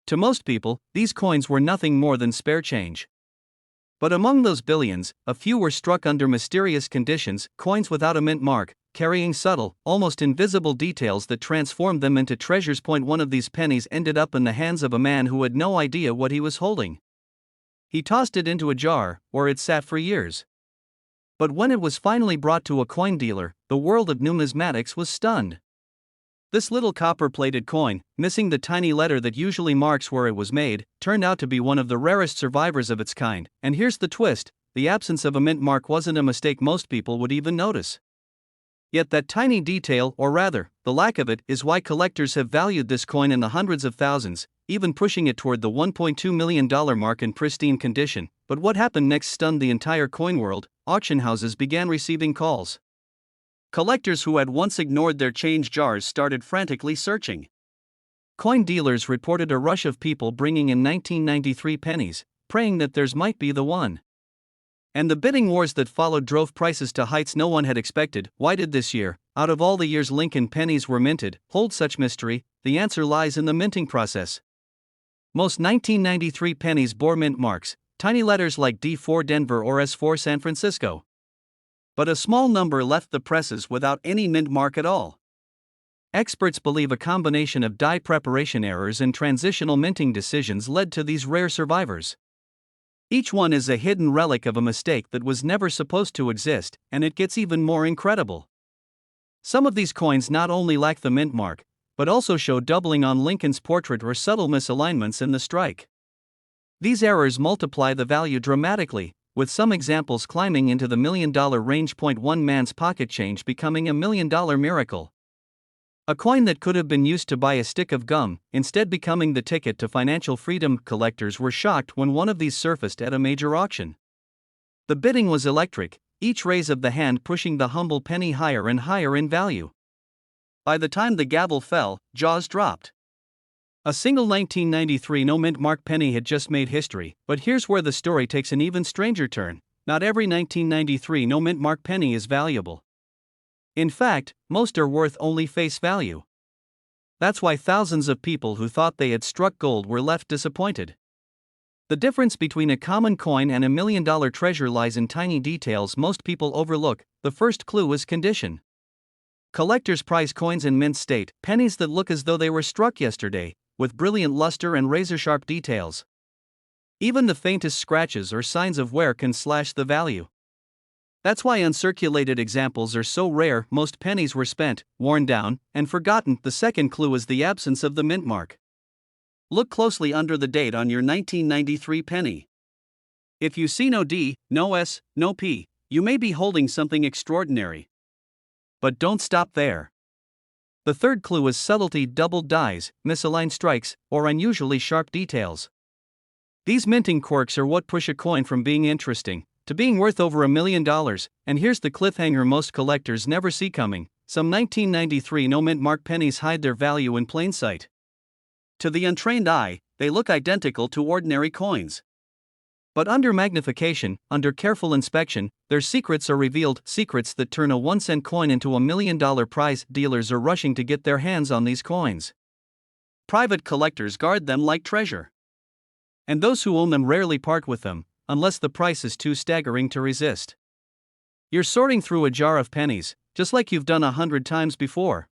To most people, these coins were nothing more than spare change. But among those billions, a few were struck under mysterious conditions, coins without a mint mark, carrying subtle, almost invisible details that transformed them into treasures. One of these pennies ended up in the hands of a man who had no idea what he was holding. He tossed it into a jar, where it sat for years. But when it was finally brought to a coin dealer, the world of numismatics was stunned. This little copper-plated coin, missing the tiny letter that usually marks where it was made, turned out to be one of the rarest survivors of its kind. And here's the twist: the absence of a mint mark wasn't a mistake most people would even notice. Yet that tiny detail, or rather, the lack of it, is why collectors have valued this coin in the hundreds of thousands, even pushing it toward the $1.2 million mark in pristine condition. But what happened next stunned the entire coin world. Auction houses began receiving calls. Collectors who had once ignored their change jars started frantically searching. Coin dealers reported a rush of people bringing in 1993 pennies, praying that theirs might be the one. And the bidding wars that followed drove prices to heights no one had expected. Why did this year, out of all the years Lincoln pennies were minted, hold such mystery? The answer lies in the minting process. Most 1993 pennies bore mint marks, tiny letters like D4 Denver or S4 San Francisco. But a small number left the presses without any mint mark at all. Experts believe a combination of die preparation errors and transitional minting decisions led to these rare survivors. Each one is a hidden relic of a mistake that was never supposed to exist, and it gets even more incredible. Some of these coins not only lack the mint mark, but also show doubling on Lincoln's portrait or subtle misalignments in the strike. These errors multiply the value dramatically, with some examples climbing into the $1 million range. One man's pocket change becoming $1 million miracle. A coin that could have been used to buy a stick of gum, instead becoming the ticket to financial freedom. Collectors were shocked when one of these surfaced at a major auction. The bidding was electric, each raise of the hand pushing the humble penny higher and higher in value. By the time the gavel fell, jaws dropped. A single 1993 no mint mark penny had just made history, but here's where the story takes an even stranger turn. not every 1993 no mint mark penny is valuable. In fact, most are worth only face value. That's why thousands of people who thought they had struck gold were left disappointed. The difference between a common coin and a $1 million treasure lies in tiny details most people overlook. The first clue is condition. Collectors prize coins in mint state, pennies that look as though they were struck yesterday, with brilliant luster and razor-sharp details. Even the faintest scratches or signs of wear can slash the value. That's why uncirculated examples are so rare. Most pennies were spent, worn down, and forgotten. The second clue is the absence of the mint mark. Look closely under the date on your 1993 penny. If you see no D, no S, no P, you may be holding something extraordinary. But don't stop there. The third clue is subtlety: doubled dies, misaligned strikes, or unusually sharp details. These minting quirks are what push a coin from being interesting to being worth over $1 million, and here's the cliffhanger most collectors never see coming: some 1993 no mint mark pennies hide their value in plain sight. To the untrained eye, they look identical to ordinary coins. But under magnification, under careful inspection, their secrets are revealed, secrets that turn a 1-cent coin into $1 million prize. Dealers are rushing to get their hands on these coins. Private collectors guard them like treasure. And those who own them rarely part with them, unless the price is too staggering to resist. You're sorting through a jar of pennies, just like you've done 100 times before.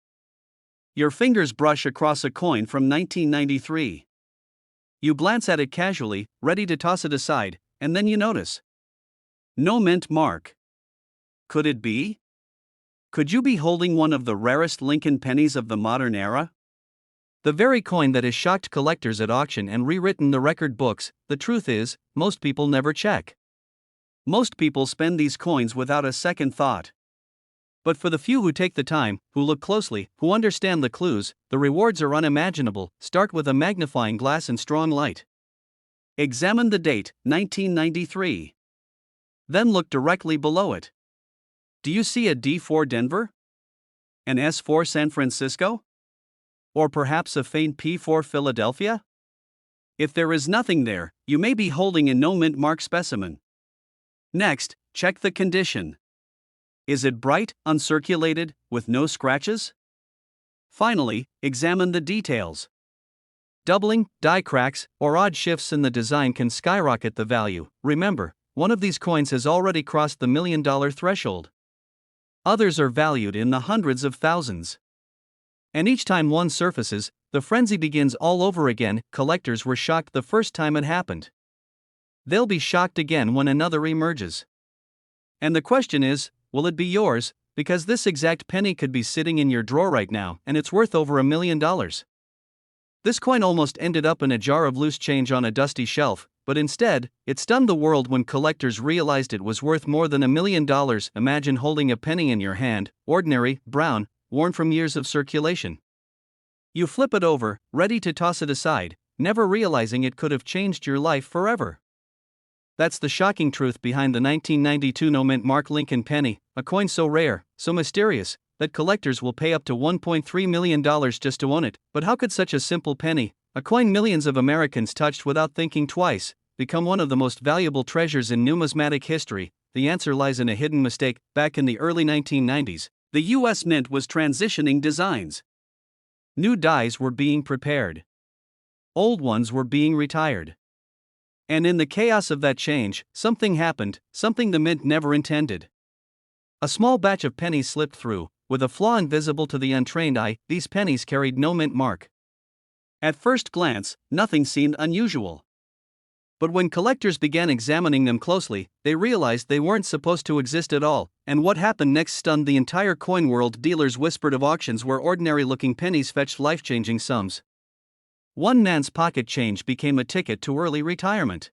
Your fingers brush across a coin from 1993. You glance at it casually, ready to toss it aside, and then you notice. No mint mark. Could it be? Could you be holding one of the rarest Lincoln pennies of the modern era? The very coin that has shocked collectors at auction and rewritten the record books. The truth is, most people never check. Most people spend these coins without a second thought. But for the few who take the time, who look closely, who understand the clues, the rewards are unimaginable. Start with a magnifying glass and strong light. Examine the date, 1993. Then look directly below it. Do you see a D4 Denver? An S4 San Francisco? Or perhaps a faint P4 Philadelphia? If there is nothing there, you may be holding a no mint mark specimen. Next, check the condition. Is it bright, uncirculated, with no scratches? Finally, examine the details. Doubling, die cracks, or odd shifts in the design can skyrocket the value. Remember, one of these coins has already crossed the $1 million threshold. Others are valued in the hundreds of thousands. And each time one surfaces, the frenzy begins all over again. Collectors were shocked the first time it happened. They'll be shocked again when another emerges. And the question is, will it be yours? Because this exact penny could be sitting in your drawer right now, and it's worth over $1 million. This coin almost ended up in a jar of loose change on a dusty shelf, but instead, it stunned the world when collectors realized it was worth more than $1 million. Imagine holding a penny in your hand, ordinary, brown, worn from years of circulation. You flip it over, ready to toss it aside, never realizing it could have changed your life forever. That's the shocking truth behind the 1992 no mint mark Lincoln penny, a coin so rare, so mysterious, that collectors will pay up to $1.3 million just to own it. But how could such a simple penny, a coin millions of Americans touched without thinking twice, become one of the most valuable treasures in numismatic history? The answer lies in a hidden mistake. Back in the early 1990s, the U.S. Mint was transitioning designs. New dies were being prepared. Old ones were being retired. And in the chaos of that change, something happened, something the mint never intended. A small batch of pennies slipped through, with a flaw invisible to the untrained eye. These pennies carried no mint mark. At first glance, nothing seemed unusual. But when collectors began examining them closely, they realized they weren't supposed to exist at all, and what happened next stunned the entire coin world. Dealers whispered of auctions where ordinary-looking pennies fetched life-changing sums. One man's pocket change became a ticket to early retirement.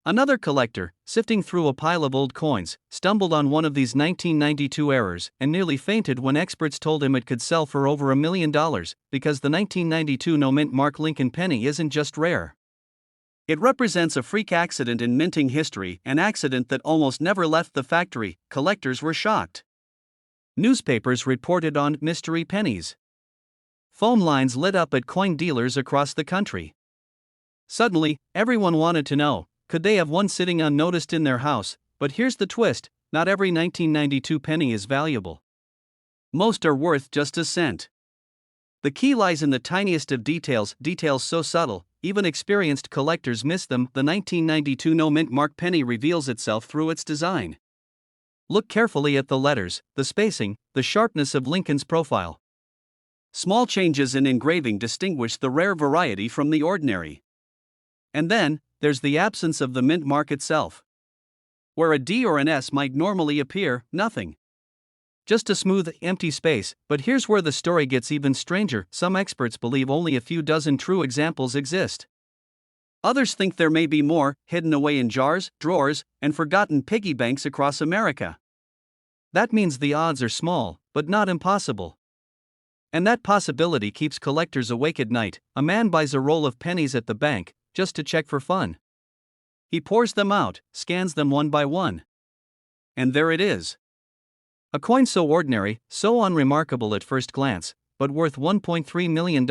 Another collector, sifting through a pile of old coins, stumbled on one of these 1992 errors and nearly fainted when experts told him it could sell for over $1 million, because the 1992 no mint mark Lincoln penny isn't just rare. It represents a freak accident in minting history, an accident that almost never left the factory. Collectors were shocked. Newspapers reported on mystery pennies. Phone lines lit up at coin dealers across the country. Suddenly, everyone wanted to know, could they have one sitting unnoticed in their house? But here's the twist: not every 1992 penny is valuable. Most are worth just a cent. The key lies in the tiniest of details, details so subtle, even experienced collectors miss them. The 1992 no mint mark penny reveals itself through its design. Look carefully at the letters, the spacing, the sharpness of Lincoln's profile. Small changes in engraving distinguish the rare variety from the ordinary. And then, there's the absence of the mint mark itself. Where a D or an S might normally appear, nothing. Just a smooth, empty space. But here's where the story gets even stranger: some experts believe only a few dozen true examples exist. Others think there may be more, hidden away in jars, drawers, and forgotten piggy banks across America. That means the odds are small, but not impossible. And that possibility keeps collectors awake at night. A man buys a roll of pennies at the bank, just to check for fun. He pours them out, scans them one by one. And there it is. A coin so ordinary, so unremarkable at first glance, but worth $1.3 million.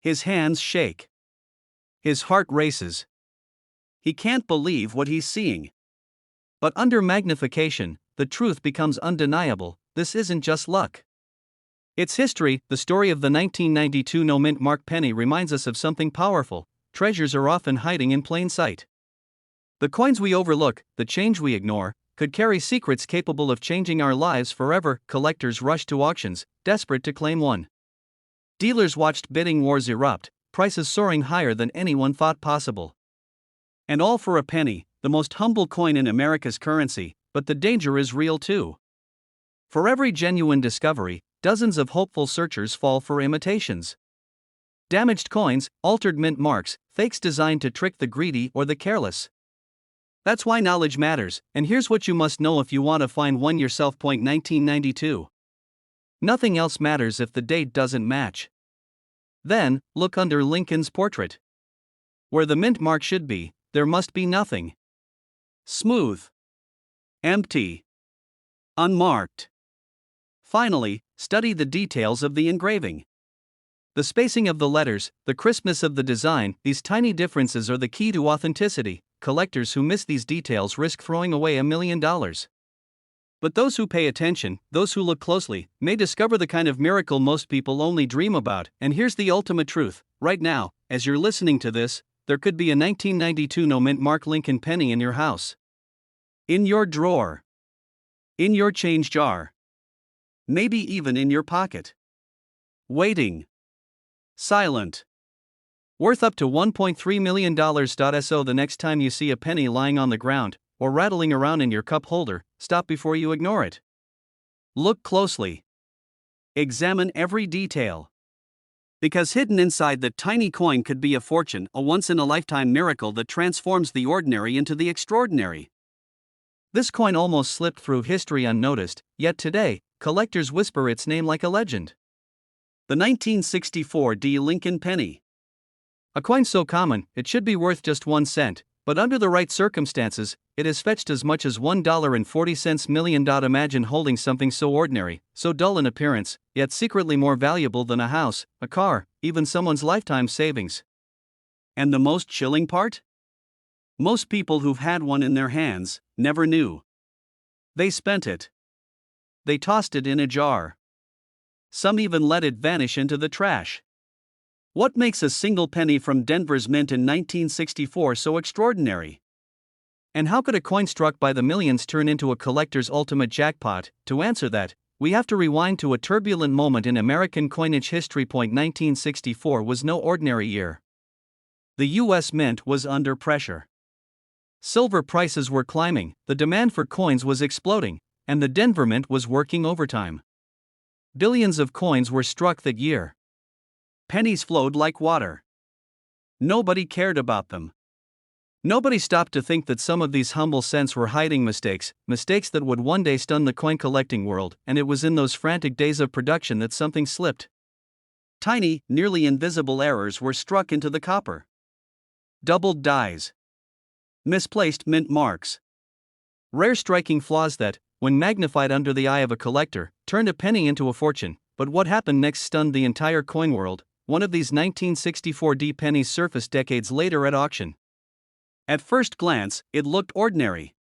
His hands shake. His heart races. He can't believe what he's seeing. But under magnification, the truth becomes undeniable: this isn't just luck. It's history. The story of the 1992 no mint mark penny reminds us of something powerful: treasures are often hiding in plain sight. The coins we overlook, the change we ignore, could carry secrets capable of changing our lives forever. Collectors rush to auctions, desperate to claim one. Dealers watched bidding wars erupt, prices soaring higher than anyone thought possible. And all for a penny, the most humble coin in America's currency. But the danger is real too. For every genuine discovery, dozens of hopeful searchers fall for imitations. Damaged coins, altered mint marks, fakes designed to trick the greedy or the careless. That's why knowledge matters, and here's what you must know if you want to find one yourself. 1992. Nothing else matters if the date doesn't match. Then, look under Lincoln's portrait. Where the mint mark should be, there must be nothing. Smooth. Empty. Unmarked. Finally, study the details of the engraving. The spacing of the letters, the crispness of the design, these tiny differences are the key to authenticity. Collectors who miss these details risk throwing away $1 million. But those who pay attention, those who look closely, may discover the kind of miracle most people only dream about. And here's the ultimate truth: right now, as you're listening to this, there could be a 1992 no mint mark Lincoln penny in your house. In your drawer. In your change jar. Maybe even in your pocket. Waiting. Silent. Worth up to $1.3 million. So the next time you see a penny lying on the ground, or rattling around in your cup holder, stop before you ignore it. Look closely. Examine every detail. Because hidden inside the tiny coin could be a fortune, a once-in-a-lifetime miracle that transforms the ordinary into the extraordinary. This coin almost slipped through history unnoticed, yet today, collectors whisper its name like a legend. The 1964 D. Lincoln penny. A coin so common, it should be worth just 1 cent, but under the right circumstances, it has fetched as much as $1.40 million. Imagine holding something so ordinary, so dull in appearance, yet secretly more valuable than a house, a car, even someone's lifetime savings. And the most chilling part? Most people who've had one in their hands never knew. They spent it. They tossed it in a jar. Some even let it vanish into the trash. What makes a single penny from Denver's mint in 1964 so extraordinary? And how could a coin struck by the millions turn into a collector's ultimate jackpot? To answer that, we have to rewind to a turbulent moment in American coinage history. 1964 was no ordinary year. The U.S. Mint was under pressure. Silver prices were climbing, the demand for coins was exploding, and the Denver Mint was working overtime. Billions of coins were struck that year. Pennies flowed like water. Nobody cared about them. Nobody stopped to think that some of these humble cents were hiding mistakes that would one day stun the coin collecting world. And it was in those frantic days of production that something slipped. Tiny, nearly invisible errors were struck into the copper. Doubled dies. Misplaced mint marks. Rare striking flaws that, when magnified under the eye of a collector, turned a penny into a fortune. But what happened next stunned the entire coin world. One of these 1964 D pennies surfaced decades later at auction. At first glance, it looked ordinary.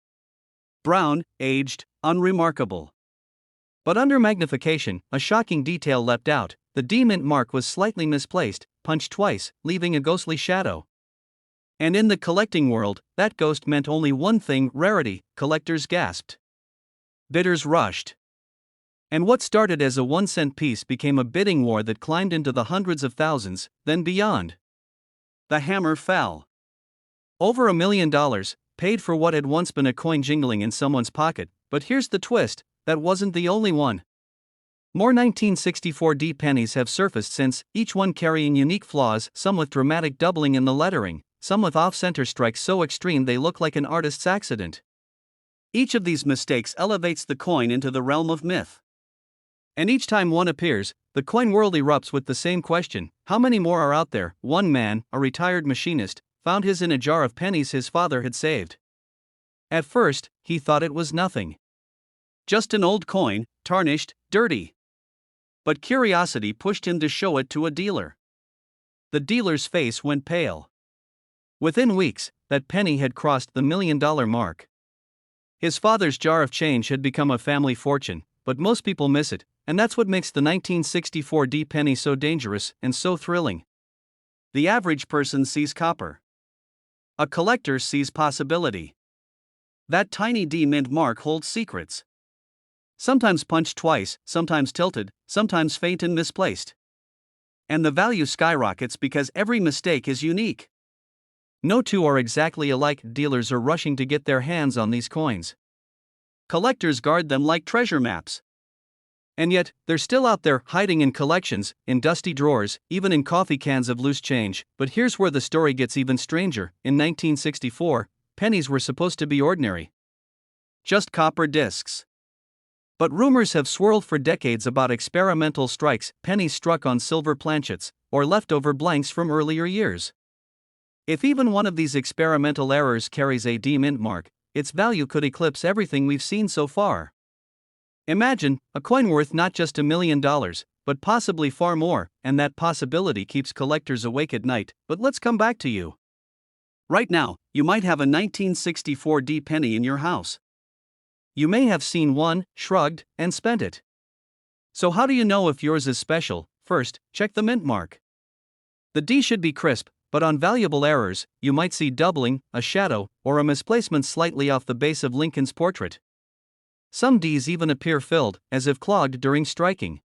brown, aged, unremarkable. But under magnification, a shocking detail leapt out: the D mint mark was slightly misplaced, punched twice, leaving a ghostly shadow. And in the collecting world, that ghost meant only one thing: rarity. Collectors gasped. Bidders rushed. And what started as a 1-cent piece became a bidding war that climbed into the hundreds of thousands, then beyond. The hammer fell. Over $1 million, paid for what had once been a coin jingling in someone's pocket. But here's the twist: that wasn't the only one. More 1964 D pennies have surfaced since, each one carrying unique flaws, some with dramatic doubling in the lettering, some with off-center strikes so extreme they look like an artist's accident. Each of these mistakes elevates the coin into the realm of myth. And each time one appears, the coin world erupts with the same question: how many more are out there? One man, a retired machinist, found his in a jar of pennies his father had saved. At first, he thought it was nothing. Just an old coin, tarnished, dirty. But curiosity pushed him to show it to a dealer. The dealer's face went pale. Within weeks, that penny had crossed the $1 million mark. His father's jar of change had become a family fortune, but most people miss it, and that's what makes the 1964 D penny so dangerous and so thrilling. The average person sees copper. A collector sees possibility. That tiny D mint mark holds secrets. Sometimes punched twice, sometimes tilted, sometimes faint and misplaced. And the value skyrockets because every mistake is unique. No two are exactly alike. Dealers are rushing to get their hands on these coins. Collectors guard them like treasure maps. And yet, they're still out there, hiding in collections, in dusty drawers, even in coffee cans of loose change. But here's where the story gets even stranger. In 1964, pennies were supposed to be ordinary. Just copper discs. But rumors have swirled for decades about experimental strikes, pennies struck on silver planchets, or leftover blanks from earlier years. If even one of these experimental errors carries a D mint mark, its value could eclipse everything we've seen so far. Imagine a coin worth not just $1 million, but possibly far more, and that possibility keeps collectors awake at night. But let's come back to you. Right now, you might have a 1964 D penny in your house. You may have seen one, shrugged, and spent it. So how do you know if yours is special? First, check the mint mark. The D should be crisp, but on valuable errors, you might see doubling, a shadow, or a misplacement slightly off the base of Lincoln's portrait. Some Ds even appear filled, as if clogged during striking.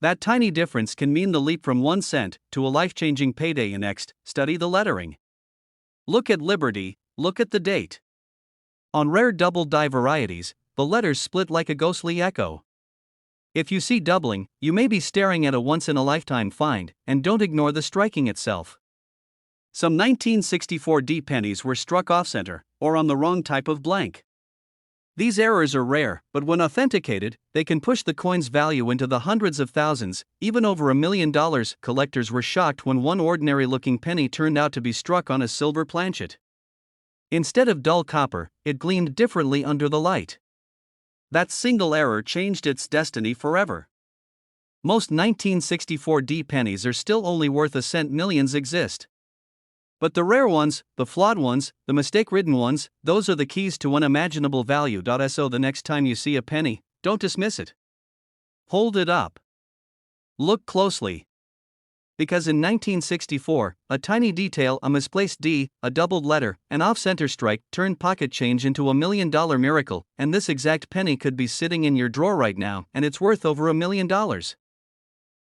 That tiny difference can mean the leap from 1 cent to a life-changing payday. Next, study the lettering. Look at Liberty, look at the date. On rare double-die varieties, the letters split like a ghostly echo. If you see doubling, you may be staring at a once-in-a-lifetime find, and don't ignore the striking itself. Some 1964 D pennies were struck off-center, or on the wrong type of blank. These errors are rare, but when authenticated, they can push the coin's value into the hundreds of thousands, even over $1 million. Collectors were shocked when one ordinary-looking penny turned out to be struck on a silver planchet. Instead of dull copper, it gleamed differently under the light. That single error changed its destiny forever. Most 1964 D pennies are still only worth a cent. Millions exist. But the rare ones, the flawed ones, the mistake-ridden ones, those are the keys to unimaginable value. So the next time you see a penny, don't dismiss it. Hold it up. Look closely. Because in 1964, a tiny detail, a misplaced D, a doubled letter, an off-center strike, turned pocket change into a $1 million miracle, and this exact penny could be sitting in your drawer right now, and it's worth over $1 million.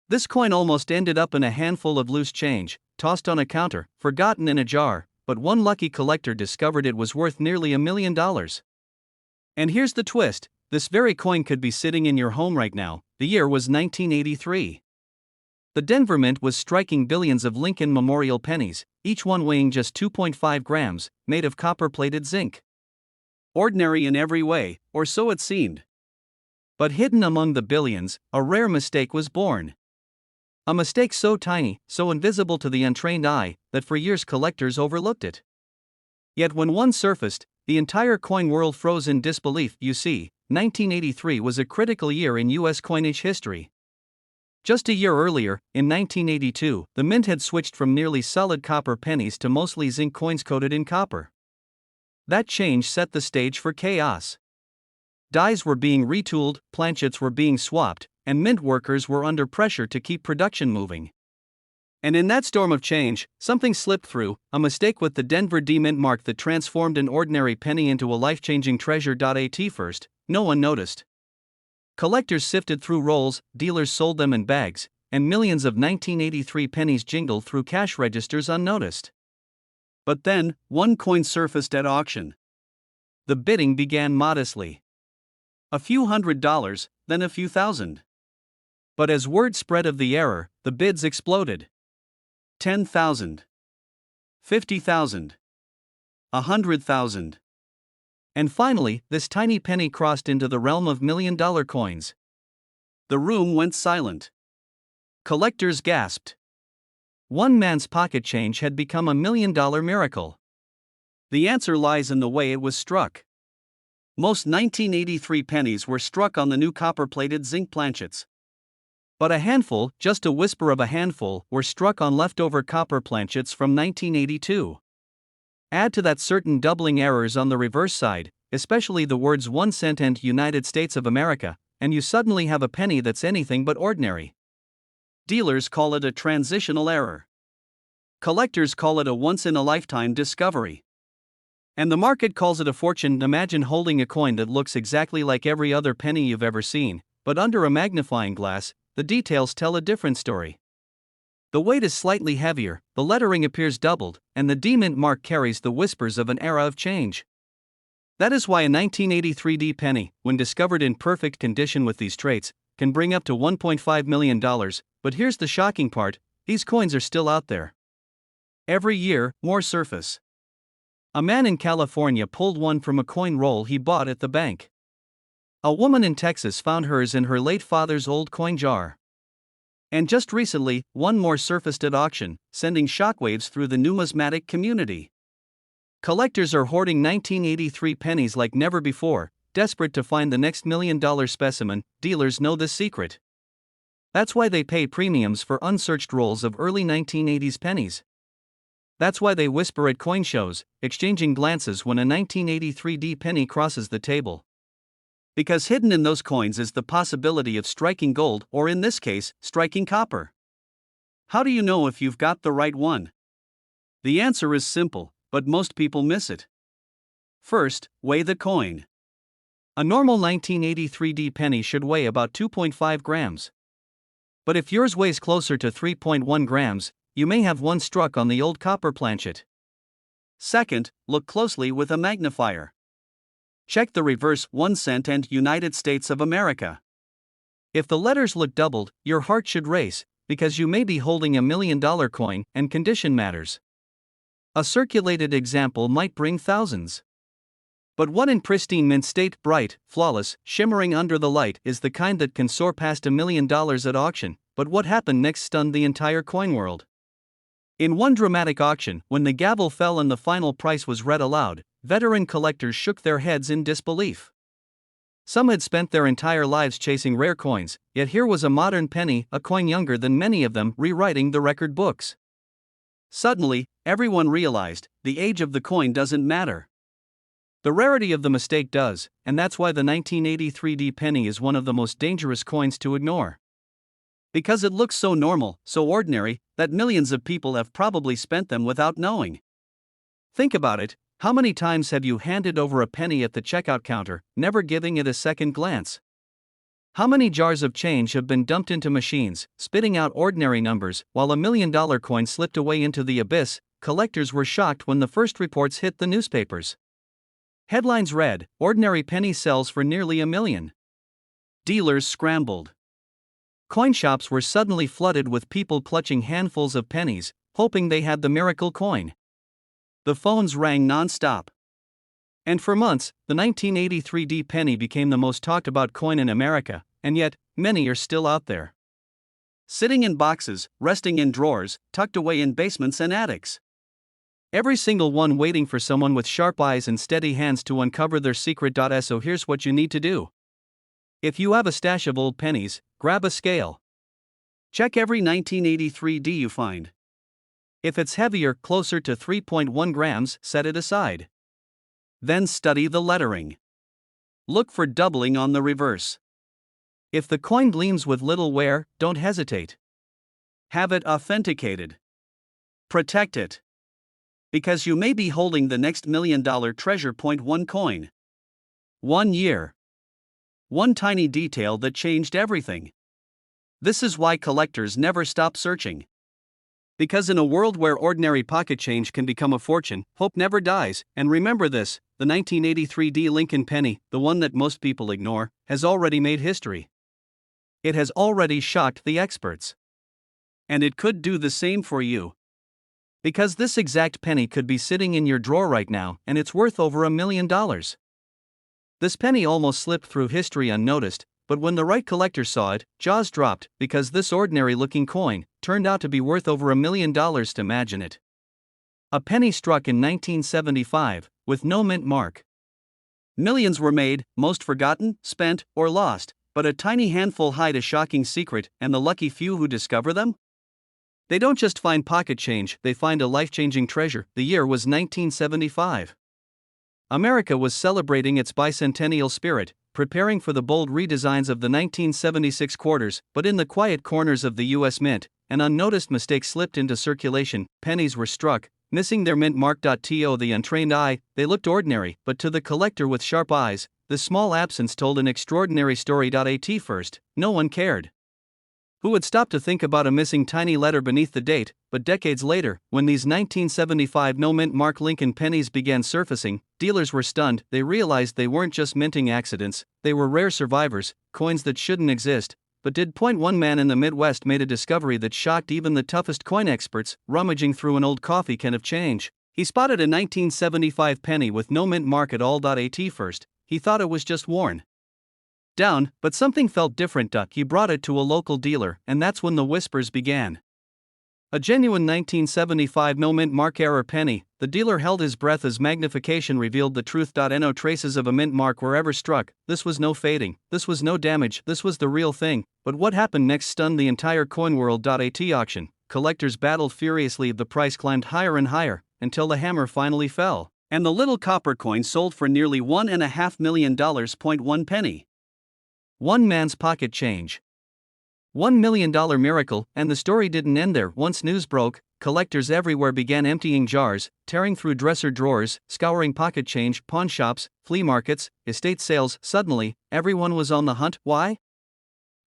This coin almost ended up in a handful of loose change, tossed on a counter, forgotten in a jar, but one lucky collector discovered it was worth nearly $1 million. And here's the twist: this very coin could be sitting in your home right now. The year was 1983. The Denver Mint was striking billions of Lincoln Memorial pennies, each one weighing just 2.5 grams, made of copper-plated zinc. Ordinary in every way, or so it seemed. But hidden among the billions, a rare mistake was born. A mistake so tiny, so invisible to the untrained eye, that for years collectors overlooked it. Yet when one surfaced, the entire coin world froze in disbelief. You see, 1983 was a critical year in U.S. coinage history. Just a year earlier, in 1982, the mint had switched from nearly solid copper pennies to mostly zinc coins coated in copper. That change set the stage for chaos. Dies were being retooled, planchets were being swapped, and mint workers were under pressure to keep production moving. And in that storm of change, something slipped through, a mistake with the Denver D mint mark that transformed an ordinary penny into a life-changing treasure. At first, no one noticed. Collectors sifted through rolls, dealers sold them in bags, and millions of 1983 pennies jingled through cash registers unnoticed. But then, one coin surfaced at auction. The bidding began modestly. A few $100s, then a few thousand. But as word spread of the error, the bids exploded. 10,000. 50,000. 100,000. And finally, this tiny penny crossed into the realm of million-dollar coins. The room went silent. Collectors gasped. One man's pocket change had become a million-dollar miracle. The answer lies in the way it was struck. Most 1983 pennies were struck on the new copper-plated zinc planchets. But a handful, just a whisper of a handful, were struck on leftover copper planchets from 1982. Add to that certain doubling errors on the reverse side, especially the words 1 cent and United States of America, and you suddenly have a penny that's anything but ordinary. Dealers call it a transitional error. Collectors call it a once-in-a-lifetime discovery. And the market calls it a fortune. Imagine holding a coin that looks exactly like every other penny you've ever seen, but under a magnifying glass, the details tell a different story. The weight is slightly heavier, the lettering appears doubled, and the D mint mark carries the whispers of an era of change. That is why a 1983 D penny, when discovered in perfect condition with these traits, can bring up to $1.5 million, but here's the shocking part, these coins are still out there. Every year, more surface. A man in California pulled one from a coin roll he bought at the bank. A woman in Texas found hers in her late father's old coin jar. And just recently, one more surfaced at auction, sending shockwaves through the numismatic community. Collectors are hoarding 1983 pennies like never before, desperate to find the next million-dollar specimen. Dealers know this secret. That's why they pay premiums for unsearched rolls of early 1980s pennies. That's why they whisper at coin shows, exchanging glances when a 1983 D penny crosses the table. Because hidden in those coins is the possibility of striking gold, or in this case, striking copper. How do you know if you've got the right one? The answer is simple, but most people miss it. First, weigh the coin. A normal 1983 D penny should weigh about 2.5 grams. But if yours weighs closer to 3.1 grams, you may have one struck on the old copper planchet. Second, look closely with a magnifier. Check the reverse 1 cent and United States of America. If the letters look doubled, your heart should race, because you may be holding a million-dollar coin, and condition matters. A circulated example might bring thousands. But one in pristine mint state, bright, flawless, shimmering under the light, is the kind that can soar past $1 million at auction. But what happened next stunned the entire coin world. In one dramatic auction, when the gavel fell and the final price was read aloud, veteran collectors shook their heads in disbelief. Some had spent their entire lives chasing rare coins, yet here was a modern penny, a coin younger than many of them, rewriting the record books. Suddenly, everyone realized, the age of the coin doesn't matter. The rarity of the mistake does, and that's why the 1983 D penny is one of the most dangerous coins to ignore. Because it looks so normal, so ordinary, that millions of people have probably spent them without knowing. Think about it, how many times have you handed over a penny at the checkout counter, never giving it a second glance? How many jars of change have been dumped into machines, spitting out ordinary numbers, while $1 million coin slipped away into the abyss? Collectors were shocked when the first reports hit the newspapers. Headlines read, "Ordinary penny sells for nearly $1 million." Dealers scrambled. Coin shops were suddenly flooded with people clutching handfuls of pennies, hoping they had the miracle coin. The phones rang non-stop. And for months, the 1983 D penny became the most talked about coin in America, and yet, many are still out there. Sitting in boxes, resting in drawers, tucked away in basements and attics. Every single one waiting for someone with sharp eyes and steady hands to uncover their secret. So here's what you need to do. If you have a stash of old pennies, grab a scale. Check every 1983 D you find. If it's heavier, closer to 3.1 grams, set it aside. Then study the lettering. Look for doubling on the reverse. If the coin gleams with little wear, don't hesitate. Have it authenticated. Protect it. Because you may be holding the next $1 million treasure. One coin. 1 year. One tiny detail that changed everything. This is why collectors never stop searching. Because in a world where ordinary pocket change can become a fortune, hope never dies. And remember this, the 1983 D. Lincoln penny, the one that most people ignore, has already made history. It has already shocked the experts. And it could do the same for you. Because this exact penny could be sitting in your drawer right now, and it's worth over $1 million. This penny almost slipped through history unnoticed, but when the right collector saw it, jaws dropped, because this ordinary-looking coin turned out to be worth over $1 million. To imagine it. A penny struck in 1975, with no mint mark. Millions were made, most forgotten, spent, or lost, but a tiny handful hide a shocking secret, and the lucky few who discover them? They don't just find pocket change, they find a life-changing treasure. The year was 1975. America was celebrating its bicentennial spirit, preparing for the bold redesigns of the 1976 quarters, but in the quiet corners of the U.S. Mint, an unnoticed mistake slipped into circulation. Pennies were struck, missing their mint mark. To the untrained eye, they looked ordinary, but to the collector with sharp eyes, the small absence told an extraordinary story. At first, no one cared. Who would stop to think about a missing tiny letter beneath the date? But decades later, when these 1975 no mint mark Lincoln pennies began surfacing, dealers were stunned. They realized they weren't just minting accidents, they were rare survivors, coins that shouldn't exist, but did. One man in the Midwest made a discovery that shocked even the toughest coin experts. Rummaging through an old coffee can of change, he spotted a 1975 penny with no mint mark at all. At first, he thought it was just worn down, but something felt different. He brought it to a local dealer, and that's when the whispers began. A genuine 1975 no mint mark error penny. The dealer held his breath as magnification revealed the truth. No traces of a mint mark were ever struck. This was no fading, this was no damage, this was the real thing. But what happened next stunned the entire coin world. At auction, collectors battled furiously. The price climbed higher and higher, until the hammer finally fell, and the little copper coin sold for nearly $1.5 million. 1 penny. One man's pocket change. $1 million miracle, and the story didn't end there. Once news broke, collectors everywhere began emptying jars, tearing through dresser drawers, scouring pocket change, pawn shops, flea markets, estate sales. Suddenly, everyone was on the hunt. Why?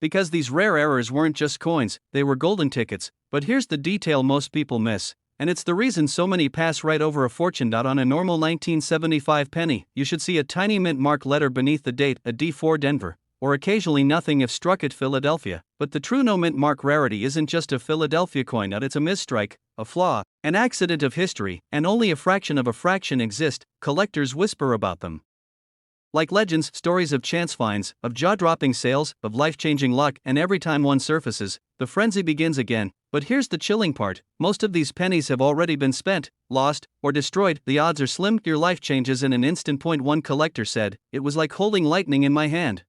Because these rare errors weren't just coins, they were golden tickets. But here's the detail most people miss, and it's the reason so many pass right over a fortune. On a normal 1975 penny, you should see a tiny mint mark letter beneath the date, a D4 Denver, or occasionally nothing if struck at Philadelphia. But the true no mint mark rarity isn't just a Philadelphia coin. It's a misstrike, a flaw, an accident of history, and only a fraction of a fraction exist. Collectors whisper about them like legends, stories of chance finds, of jaw-dropping sales, of life-changing luck, and every time one surfaces, the frenzy begins again. But here's the chilling part, most of these pennies have already been spent, lost, or destroyed. The odds are slim. Your life changes in an instant. One collector said, "It was like holding lightning in my hand.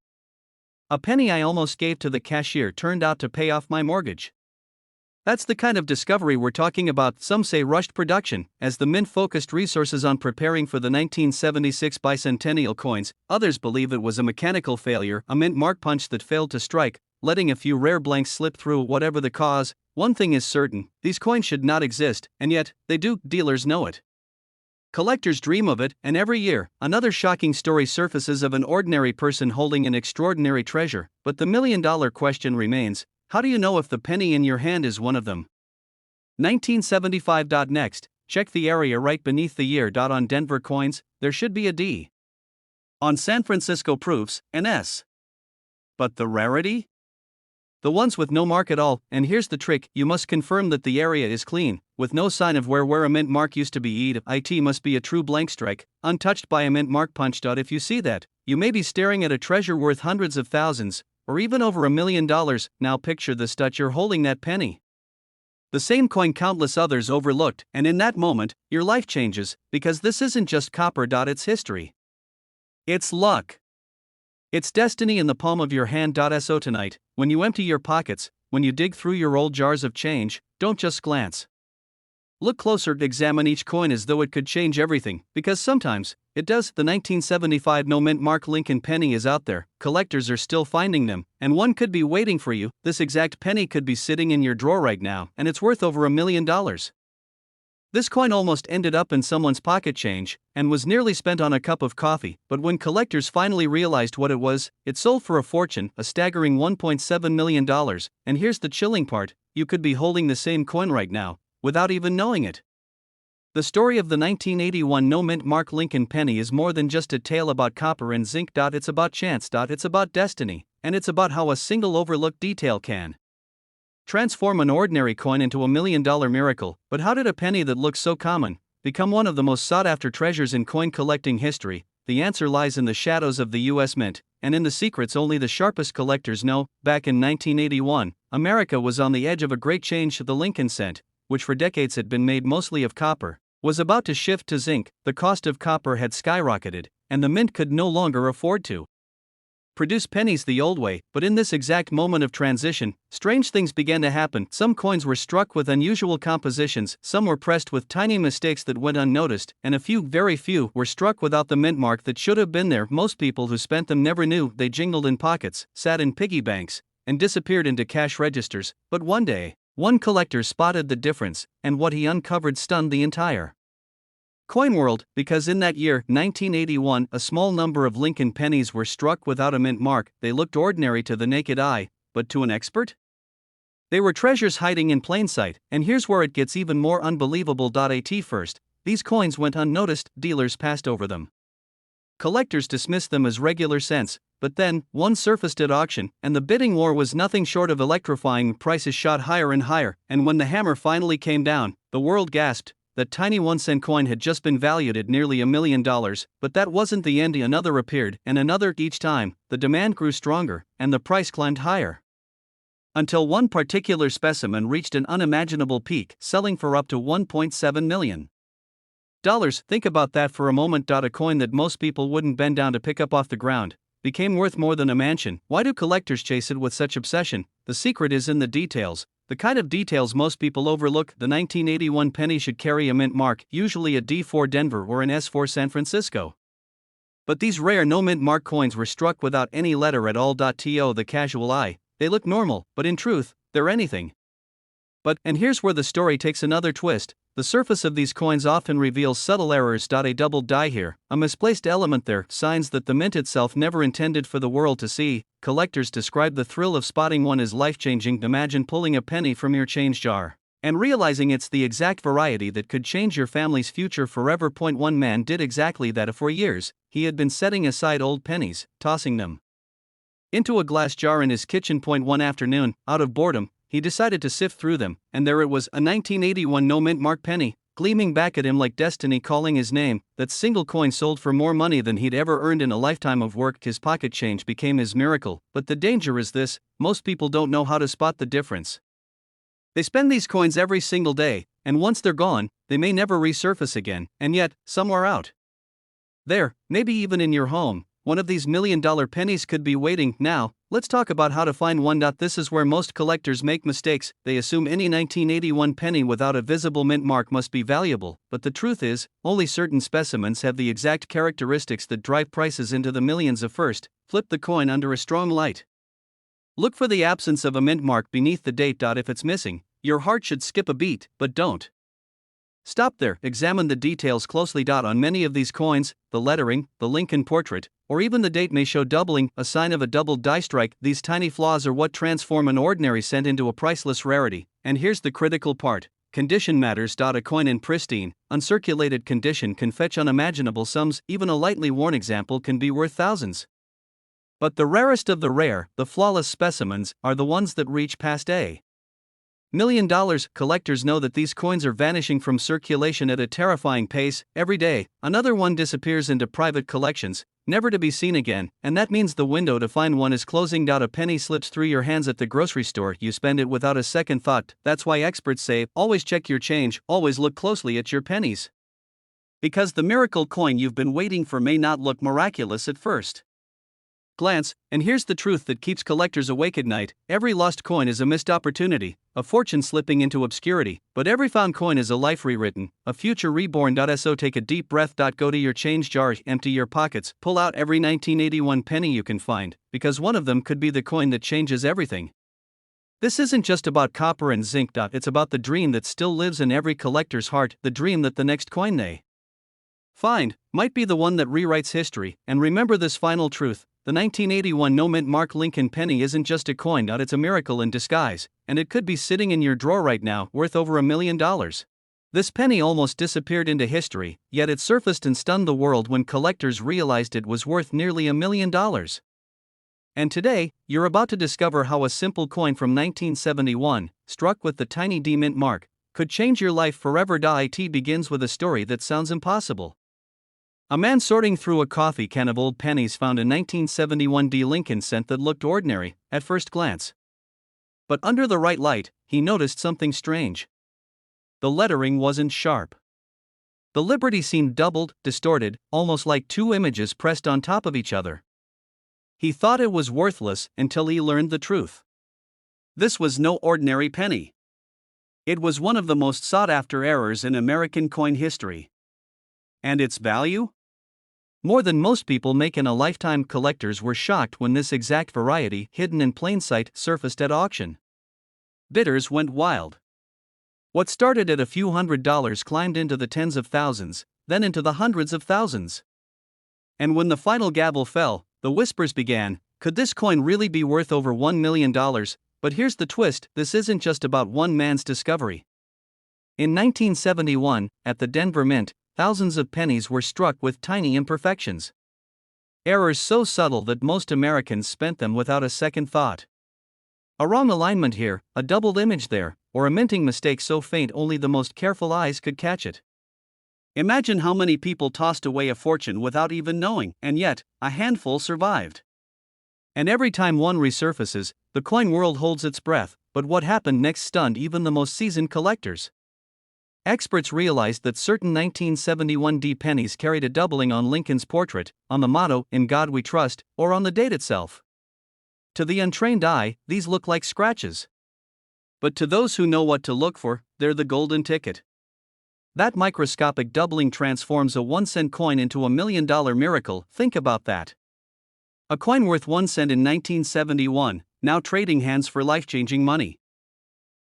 A penny I almost gave to the cashier turned out to pay off my mortgage." That's the kind of discovery we're talking about. Some say rushed production, as the mint focused resources on preparing for the 1976 bicentennial coins. Others believe it was a mechanical failure, a mint mark punch that failed to strike, letting a few rare blanks slip through. Whatever the cause, one thing is certain, these coins should not exist, and yet, they do. Dealers know it. Collectors dream of it, and every year, another shocking story surfaces of an ordinary person holding an extraordinary treasure. But the million-dollar question remains, how do you know if the penny in your hand is one of them? 1975. Next, check the area right beneath the year. On Denver coins, there should be a D. On San Francisco proofs, an S. But the rarity? The ones with no mark at all. And here's the trick, you must confirm that the area is clean, with no sign of where a mint mark used to be. It must be a true blank strike, untouched by a mint mark punch. If you see that, you may be staring at a treasure worth hundreds of thousands, or even over $1 million. Now picture the stud you're holding, that penny. The same coin countless others overlooked, and in that moment, your life changes, because this isn't just copper. It's history. It's luck. It's destiny in the palm of your hand. So tonight, when you empty your pockets, when you dig through your old jars of change, don't just glance. Look closer, examine each coin as though it could change everything, because sometimes, It does. The 1975 no mint mark Lincoln penny is out there, collectors are still finding them, and one could be waiting for you. This exact penny could be sitting in your drawer right now, and it's worth over $1 million. This coin almost ended up in someone's pocket change, and was nearly spent on a cup of coffee, but when collectors finally realized what it was, it sold for a fortune, a staggering $1.7 million, and here's the chilling part, you could be holding the same coin right now, without even knowing it. The story of the 1981 no mint mark Lincoln penny is more than just a tale about copper and zinc. It's about chance. It's about destiny, and it's about how a single overlooked detail can transform an ordinary coin into $1 million miracle. But how did a penny that looks so common become one of the most sought after treasures in coin collecting history? The answer lies in the shadows of the US Mint, and in the secrets only the sharpest collectors know. Back in 1981, America was on the edge of a great change. The Lincoln cent, which for decades had been made mostly of copper, was about to shift to zinc. The cost of copper had skyrocketed, and the mint could no longer afford to produce pennies the old way. But in this exact moment of transition, strange things began to happen. Some coins were struck with unusual compositions, some were pressed with tiny mistakes that went unnoticed, and a few, very few, were struck without the mint mark that should have been there. Most people who spent them never knew. They jingled in pockets, sat in piggy banks, and disappeared into cash registers. But one day, one collector spotted the difference, and what he uncovered stunned the entire coin world, because in that year, 1981, a small number of Lincoln pennies were struck without a mint mark. They looked ordinary to the naked eye, but to an expert, they were treasures hiding in plain sight. And here's where it gets even more unbelievable. At first, these coins went unnoticed, dealers passed over them, collectors dismissed them as regular cents, but then, one surfaced at auction, and the bidding war was nothing short of electrifying. Prices shot higher and higher, and when the hammer finally came down, the world gasped. That tiny 1-cent coin had just been valued at nearly $1 million, but that wasn't the end. Another appeared, and another. Each time, the demand grew stronger, and the price climbed higher, until one particular specimen reached an unimaginable peak, selling for up to $1.7 million. Think about that for a moment. A coin that most people wouldn't bend down to pick up off the ground became worth more than a mansion. Why do collectors chase it with such obsession? The secret is in the details, the kind of details most people overlook. The 1981 penny should carry a mint mark, usually a D4 Denver or an S4 San Francisco. But these rare no mint mark coins were struck without any letter at all. To the casual eye, they look normal, but in truth, they're anything but. And here's where the story takes another twist. The surface of these coins often reveals subtle errors. A double die here, a misplaced element there, signs that the mint itself never intended for the world to see. Collectors describe the thrill of spotting one as life-changing. Imagine pulling a penny from your change jar and realizing it's the exact variety that could change your family's future forever. One man did exactly that. For years, he had been setting aside old pennies, tossing them into a glass jar in his kitchen. One afternoon, out of boredom, he decided to sift through them, and there it was, a 1981 no mint mark penny, gleaming back at him like destiny calling his name. That single coin sold for more money than he'd ever earned in a lifetime of work. His pocket change became his miracle. But the danger is this: most people don't know how to spot the difference. They spend these coins every single day, and once they're gone, they may never resurface again. And yet, somewhere out there, maybe even in your home, one of these $1 million pennies could be waiting. Now, let's talk about how to find one. This is where most collectors make mistakes. They assume any 1981 penny without a visible mint mark must be valuable, but the truth is, only certain specimens have the exact characteristics that drive prices into the millions. First, flip the coin under a strong light. Look for the absence of a mint mark beneath the date. If it's missing, your heart should skip a beat, but don't stop there. Examine the details closely. On many of these coins, the lettering, the Lincoln portrait, or even the date may show doubling, a sign of a double die strike. These tiny flaws are what transform an ordinary cent into a priceless rarity. And here's the critical part: condition matters. A coin in pristine, uncirculated condition can fetch unimaginable sums. Even a lightly worn example can be worth thousands. But the rarest of the rare, the flawless specimens, are the ones that reach past $1 million. Collectors know that these coins are vanishing from circulation at a terrifying pace. Every day, another one disappears into private collections, never to be seen again, and that means the window to find one is closing. A penny slips through your hands at the grocery store, you spend it without a second thought. That's why experts say, always check your change, always look closely at your pennies. Because the miracle coin you've been waiting for may not look miraculous at first glance, and here's the truth that keeps collectors awake at night: every lost coin is a missed opportunity, a fortune slipping into obscurity, but every found coin is a life rewritten, a future reborn. So take a deep breath. Go to your change jar, empty your pockets, pull out every 1981 penny you can find, because one of them could be the coin that changes everything. This isn't just about copper and zinc. It's about the dream that still lives in every collector's heart, the dream that the next coin they find might be the one that rewrites history. And remember this final truth: the 1981 no mint Mark Lincoln penny isn't just a coin. It's a miracle in disguise, and it could be sitting in your drawer right now, worth over $1 million. This penny almost disappeared into history, yet it surfaced and stunned the world when collectors realized it was worth nearly $1 million. And today, you're about to discover how a simple coin from 1971, struck with the tiny D mint mark, could change your life forever. It begins with a story that sounds impossible. A man sorting through a coffee can of old pennies found a 1971 D Lincoln cent that looked ordinary at first glance. But under the right light, he noticed something strange. The lettering wasn't sharp. The Liberty seemed doubled, distorted, almost like two images pressed on top of each other. He thought it was worthless until he learned the truth. This was no ordinary penny. It was one of the most sought-after errors in American coin history. And its value? More than most people make in a lifetime. Collectors were shocked when this exact variety, hidden in plain sight, surfaced at auction. Bidders went wild. What started at a few $100s climbed into the tens of thousands, then into the hundreds of thousands. And when the final gavel fell, the whispers began: could this coin really be worth over $1 million? But here's the twist: this isn't just about one man's discovery. In 1971, at the Denver Mint, thousands of pennies were struck with tiny imperfections. Errors so subtle that most Americans spent them without a second thought. A wrong alignment here, a doubled image there, or a minting mistake so faint only the most careful eyes could catch it. Imagine how many people tossed away a fortune without even knowing, and yet, a handful survived. And every time one resurfaces, the coin world holds its breath. But what happened next stunned even the most seasoned collectors. Experts realized that certain 1971 D pennies carried a doubling on Lincoln's portrait, on the motto, "In God We Trust," or on the date itself. To the untrained eye, these look like scratches. But to those who know what to look for, they're the golden ticket. That microscopic doubling transforms a 1-cent coin into $1 million miracle. Think about that. A coin worth 1 cent in 1971, now trading hands for life-changing money.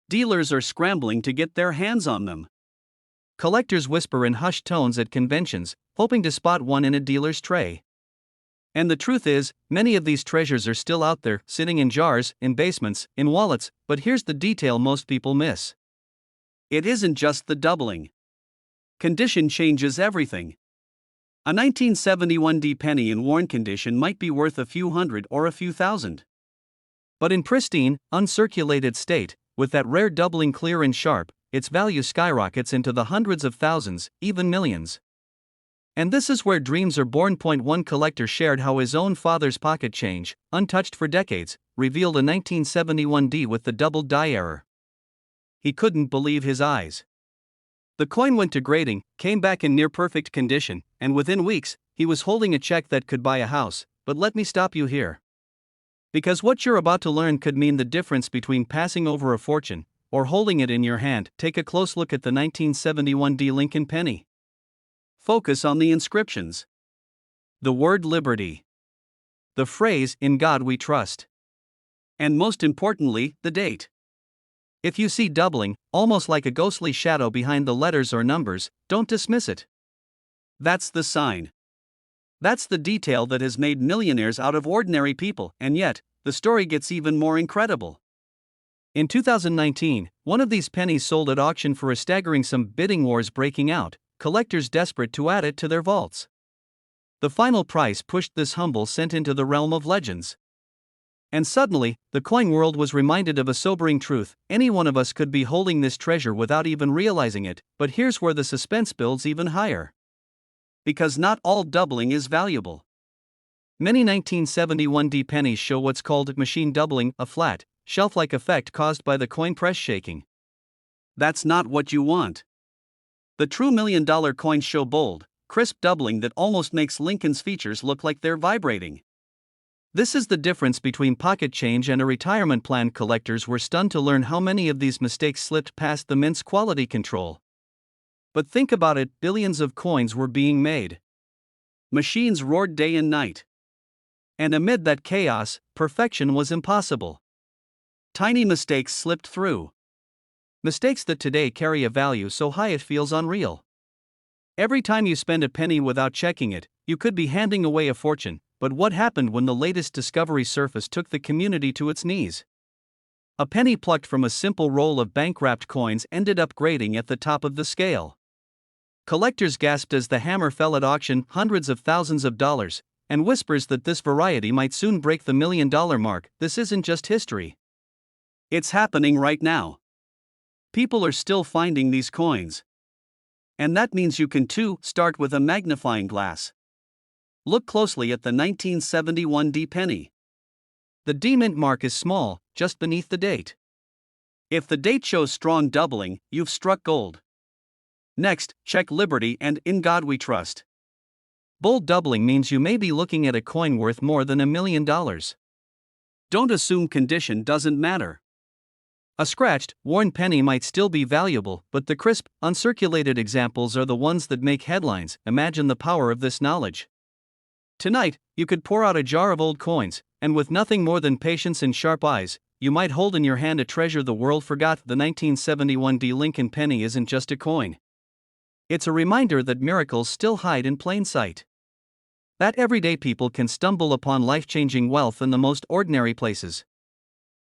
Dealers are scrambling to get their hands on them. Collectors whisper in hushed tones at conventions, hoping to spot one in a dealer's tray. And the truth is, many of these treasures are still out there, sitting in jars, in basements, in wallets. But here's the detail most people miss. It isn't just the doubling. Condition changes everything. A 1971 D penny in worn condition might be worth a few hundred or a few thousand. But in pristine, uncirculated state, with that rare doubling clear and sharp, its value skyrockets into the hundreds of thousands, even millions. And this is where dreams are born. One collector shared how his own father's pocket change, untouched for decades, revealed a 1971 D with the doubled die error. He couldn't believe his eyes. The coin went to grading, came back in near-perfect condition, and within weeks, he was holding a check that could buy a house. But let me stop you here. Because what you're about to learn could mean the difference between passing over a fortune or holding it in your hand. Take a close look at the 1971 D Lincoln penny. Focus on the inscriptions. The word liberty. The phrase, "In God We Trust." And most importantly, the date. If you see doubling, almost like a ghostly shadow behind the letters or numbers, don't dismiss it. That's the sign. That's the detail that has made millionaires out of ordinary people. And yet, the story gets even more incredible. In 2019, one of these pennies sold at auction for a staggering sum. Bidding wars breaking out, collectors desperate to add it to their vaults. The final price pushed this humble cent into the realm of legends. And suddenly, the coin world was reminded of a sobering truth: any one of us could be holding this treasure without even realizing it. But here's where the suspense builds even higher. Because not all doubling is valuable. Many 1971 D pennies show what's called machine doubling, a flat, shelf-like effect caused by the coin press shaking. That's not what you want. The true $1 million coins show bold, crisp doubling that almost makes Lincoln's features look like they're vibrating. This is the difference between pocket change and a retirement plan. Collectors were stunned to learn how many of these mistakes slipped past the mint's quality control. But think about it, billions of coins were being made. Machines roared day and night. And amid that chaos, perfection was impossible. Tiny mistakes slipped through. Mistakes that today carry a value so high it feels unreal. Every time you spend a penny without checking it, you could be handing away a fortune. But what happened when the latest discovery surfaced took the community to its knees? A penny plucked from a simple roll of bank-wrapped coins ended up grading at the top of the scale. Collectors gasped as the hammer fell at auction, hundreds of thousands of dollars, and whispers that this variety might soon break the $1 million mark. This isn't just history. It's happening right now. People are still finding these coins. And that means you can too. Start with a magnifying glass. Look closely at the 1971 D penny. The D mint mark is small, just beneath the date. If the date shows strong doubling, you've struck gold. Next, check Liberty and In God We Trust. Bold doubling means you may be looking at a coin worth more than $1 million. Don't assume condition doesn't matter. A scratched, worn penny might still be valuable, but the crisp, uncirculated examples are the ones that make headlines. Imagine the power of this knowledge. Tonight, you could pour out a jar of old coins, and with nothing more than patience and sharp eyes, you might hold in your hand a treasure the world forgot. The 1971 D Lincoln penny isn't just a coin. It's a reminder that miracles still hide in plain sight. That everyday people can stumble upon life-changing wealth in the most ordinary places.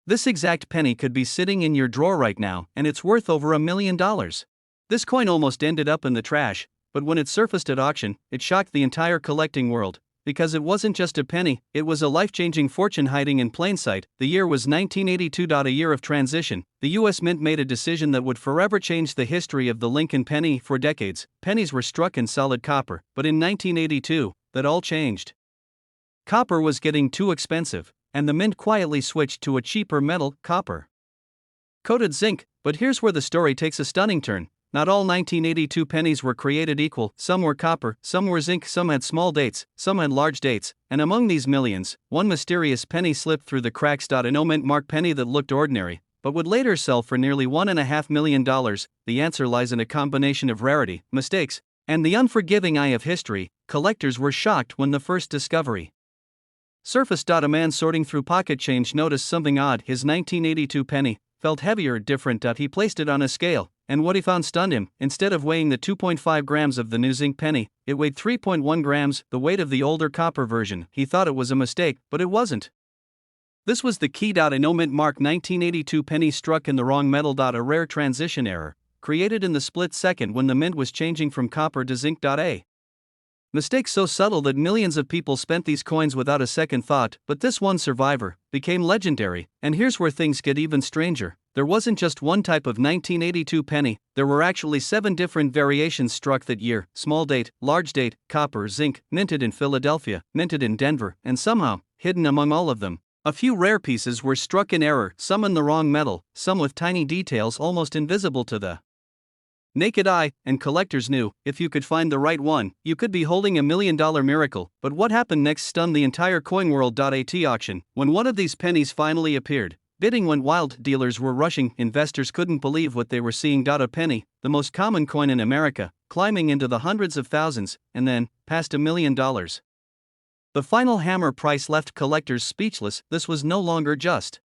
This exact penny could be sitting in your drawer right now, and it's worth over $1 million. This coin almost ended up in the trash, but when it surfaced at auction, it shocked the entire collecting world. Because it wasn't just a penny, it was a life-changing fortune hiding in plain sight. The year was 1982. A year of transition. The U.S. Mint made a decision that would forever change the history of the Lincoln penny. For decades, pennies were struck in solid copper, but in 1982, that all changed. Copper was getting too expensive, and the mint quietly switched to a cheaper metal, copper coated zinc. But here's where the story takes a stunning turn. Not all 1982 pennies were created equal. Some were copper, some were zinc, some had small dates, some had large dates, and among these millions, one mysterious penny slipped through the cracks. A no mint mark penny that looked ordinary, but would later sell for nearly $1.5 million. The answer lies in a combination of rarity, mistakes, and the unforgiving eye of history. Collectors were shocked when the first discovery surfaced. A man sorting through pocket change noticed something odd. His 1982 penny felt heavier, different. He placed it on a scale, and what he found stunned him. Instead of weighing the 2.5 grams of the new zinc penny, it weighed 3.1 grams, the weight of the older copper version. He thought it was a mistake, but it wasn't. This was the key. A no mint mark 1982 penny struck in the wrong metal. A rare transition error, created in the split second when the mint was changing from copper to zinc. A mistake so subtle that millions of people spent these coins without a second thought, but this one survivor became legendary. And here's where things get even stranger. There wasn't just one type of 1982 penny, there were actually 7 different variations struck that year: small date, large date, copper, zinc, minted in Philadelphia, minted in Denver, and somehow, hidden among all of them, a few rare pieces were struck in error, some in the wrong metal, some with tiny details almost invisible to the naked eye, and collectors knew, if you could find the right one, you could be holding $1 million miracle. But what happened next stunned the entire coin world. At auction, when one of these pennies finally appeared, bidding went wild. Dealers were rushing, investors couldn't believe what they were seeing. A penny, the most common coin in America, climbing into the hundreds of thousands, and then, past $1 million. The final hammer price left collectors speechless. This was no longer just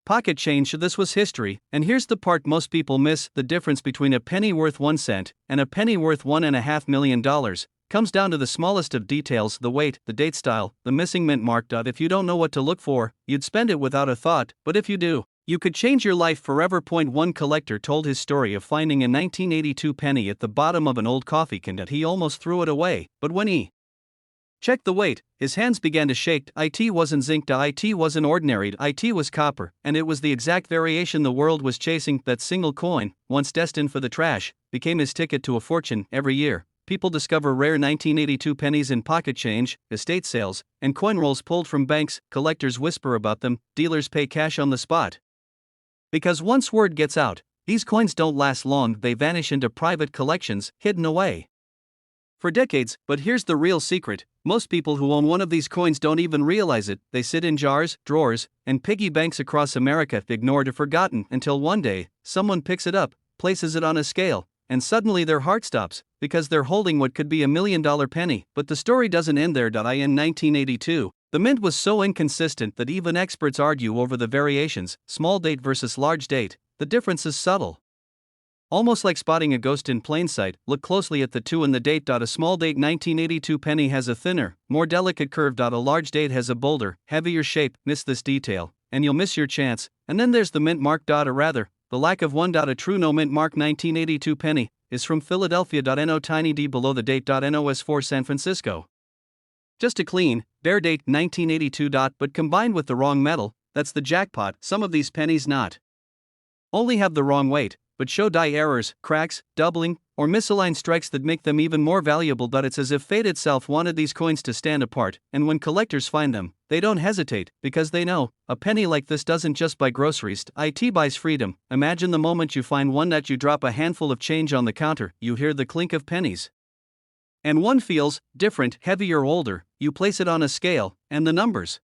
pocket change, this was history. And here's the part most people miss: the difference between a penny worth 1 cent and a penny worth $1.5 million comes down to the smallest of details: the weight, the date style, the missing mint mark. If you don't know what to look for, you'd spend it without a thought, but if you do, you could change your life forever. One collector told his story of finding a 1982 penny at the bottom of an old coffee can. He almost threw it away, but when he checked the weight, his hands began to shake. It wasn't zinc, it wasn't ordinary, it was copper, and it was the exact variation the world was chasing. That single coin, once destined for the trash, became his ticket to a fortune. Every year, people discover rare 1982 pennies in pocket change, estate sales, and coin rolls pulled from banks. Collectors whisper about them, dealers pay cash on the spot. Because once word gets out, these coins don't last long, they vanish into private collections, hidden away. For decades, but here's the real secret: most people who own one of these coins don't even realize it. They sit in jars, drawers, and piggy banks across America, ignored or forgotten, until one day, someone picks it up, places it on a scale, and suddenly their heart stops, because they're holding what could be $1 million penny. But the story doesn't end there. In 1982, the mint was so inconsistent that even experts argue over the variations: small date versus large date. The difference is subtle. Almost like spotting a ghost in plain sight. Look closely at the 2 and the date. A small date 1982 penny has a thinner, more delicate curve. A large date has a bolder, heavier shape. Miss this detail, and you'll miss your chance. And then there's the mint mark. Or rather, the lack of one. A true no mint mark 1982 penny is from Philadelphia. No tiny d below the date. NOS for San Francisco. Just a clean, bare date 1982. But combined with the wrong metal, that's the jackpot. Some of these pennies not only have the wrong weight, but show die errors, cracks, doubling, or misaligned strikes that make them even more valuable. It's as if fate itself wanted these coins to stand apart, and when collectors find them, they don't hesitate, because they know a penny like this doesn't just buy groceries, it buys freedom. Imagine the moment you find one. That you drop a handful of change on the counter, you hear the clink of pennies. And one feels different, heavier, older. You place it on a scale, and the numbers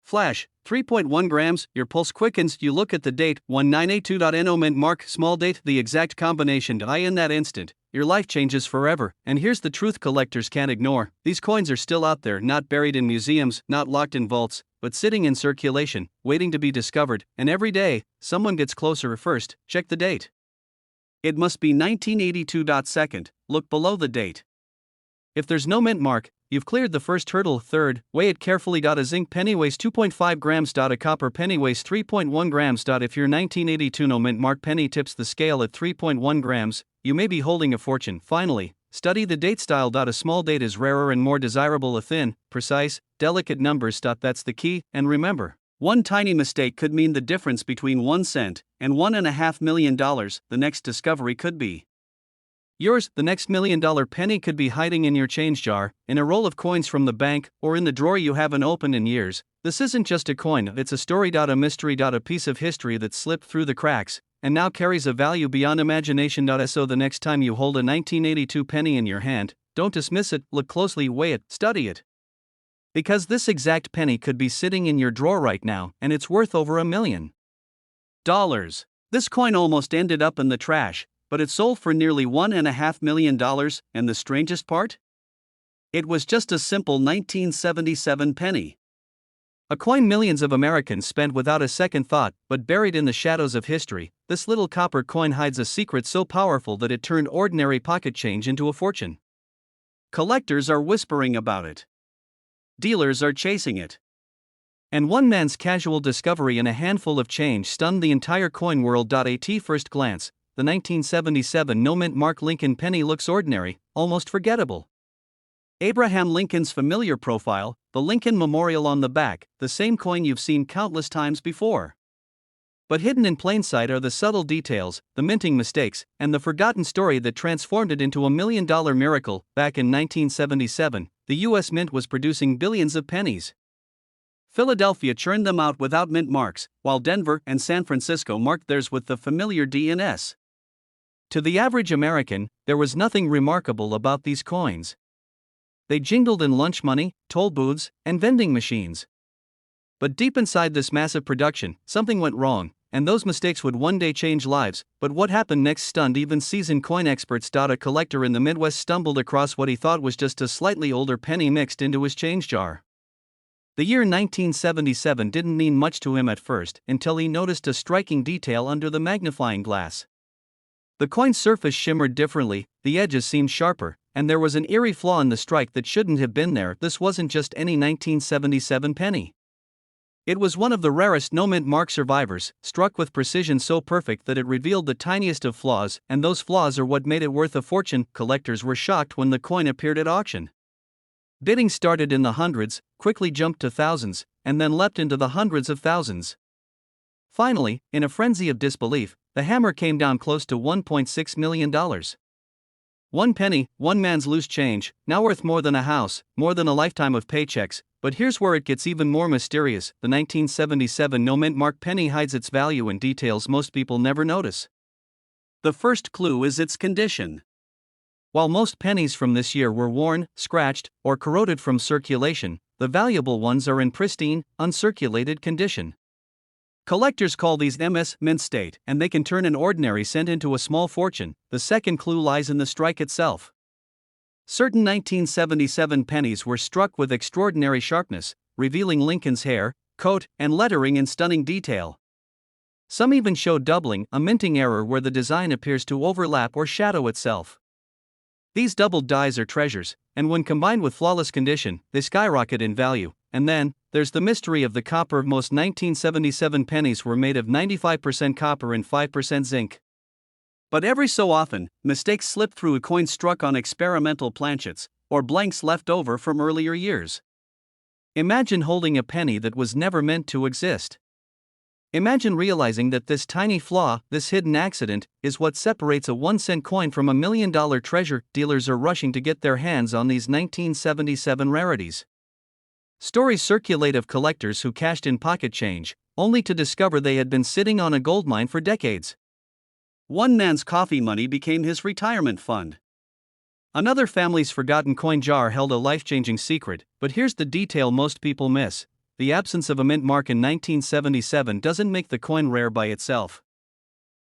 flash: 3.1 grams, your pulse quickens. You look at the date, 1982. No mint mark, small date, the exact combination. In that instant, your life changes forever. And here's the truth collectors can't ignore: these coins are still out there, not buried in museums, not locked in vaults, but sitting in circulation, waiting to be discovered. And every day, someone gets closer. First, check the date. It must be 1982. Second, look below the date. If there's no mint mark, you've cleared the first hurdle. Third, weigh it carefully. A zinc penny weighs 2.5 grams. A copper penny weighs 3.1 grams. If your 1982 no mint mark penny tips the scale at 3.1 grams, you may be holding a fortune. Finally, study the date style. A small date is rarer and more desirable. A thin, precise, delicate numbers. That's the key. And remember, one tiny mistake could mean the difference between 1 cent and $1.5 million. The next discovery could be yours. The next $1 million penny could be hiding in your change jar, in a roll of coins from the bank, or in the drawer you haven't opened in years. This isn't just a coin, it's a story. A mystery. A piece of history that slipped through the cracks, and now carries a value beyond imagination. So the next time you hold a 1982 penny in your hand, don't dismiss it. Look closely, weigh it, study it. Because this exact penny could be sitting in your drawer right now, and it's worth over $1 million. This coin almost ended up in the trash, but it sold for nearly $1.5 million, and the strangest part? It was just a simple 1977 penny. A coin millions of Americans spent without a second thought, but buried in the shadows of history, this little copper coin hides a secret so powerful that it turned ordinary pocket change into a fortune. Collectors are whispering about it. Dealers are chasing it. And one man's casual discovery in a handful of change stunned the entire coin world. At first glance, the 1977 no mint mark Lincoln penny looks ordinary, almost forgettable. Abraham Lincoln's familiar profile, the Lincoln Memorial on the back, the same coin you've seen countless times before. But hidden in plain sight are the subtle details, the minting mistakes, and the forgotten story that transformed it into $1 million miracle. Back in 1977, the U.S. Mint was producing billions of pennies. Philadelphia churned them out without mint marks, while Denver and San Francisco marked theirs with the familiar D and S. To the average American, there was nothing remarkable about these coins. They jingled in lunch money, toll booths, and vending machines. But deep inside this massive production, something went wrong, and those mistakes would one day change lives. But what happened next stunned even seasoned coin experts. A collector in the Midwest stumbled across what he thought was just a slightly older penny mixed into his change jar. The year 1977 didn't mean much to him at first, until he noticed a striking detail under the magnifying glass. The coin's surface shimmered differently, the edges seemed sharper, and there was an eerie flaw in the strike that shouldn't have been there. This wasn't just any 1977 penny. It was one of the rarest no mint mark survivors, struck with precision so perfect that it revealed the tiniest of flaws, and those flaws are what made it worth a fortune. Collectors were shocked when the coin appeared at auction. Bidding started in the hundreds, quickly jumped to thousands, and then leapt into the hundreds of thousands. Finally, in a frenzy of disbelief, the hammer came down close to $1.6 million. One penny, one man's loose change, now worth more than a house, more than a lifetime of paychecks. But here's where it gets even more mysterious: the 1977 no mint mark penny hides its value in details most people never notice. The first clue is its condition. While most pennies from this year were worn, scratched, or corroded from circulation, the valuable ones are in pristine, uncirculated condition. Collectors call these MS mint state, and they can turn an ordinary cent into a small fortune. The second clue lies in the strike itself. Certain 1977 pennies were struck with extraordinary sharpness, revealing Lincoln's hair, coat, and lettering in stunning detail. Some even show doubling, a minting error where the design appears to overlap or shadow itself. These doubled dies are treasures, and when combined with flawless condition, they skyrocket in value. And then, there's the mystery of the copper. Most 1977 pennies were made of 95% copper and 5% zinc. But every so often, mistakes slip through. A coin struck on experimental planchets, or blanks left over from earlier years. Imagine holding a penny that was never meant to exist. Imagine realizing that this tiny flaw, this hidden accident, is what separates a 1-cent coin from a $1 million treasure. Dealers are rushing to get their hands on these 1977 rarities. Stories circulate of collectors who cashed in pocket change, only to discover they had been sitting on a goldmine for decades. One man's coffee money became his retirement fund. Another family's forgotten coin jar held a life-changing secret, but here's the detail most people miss. The absence of a mint mark in 1977 doesn't make the coin rare by itself.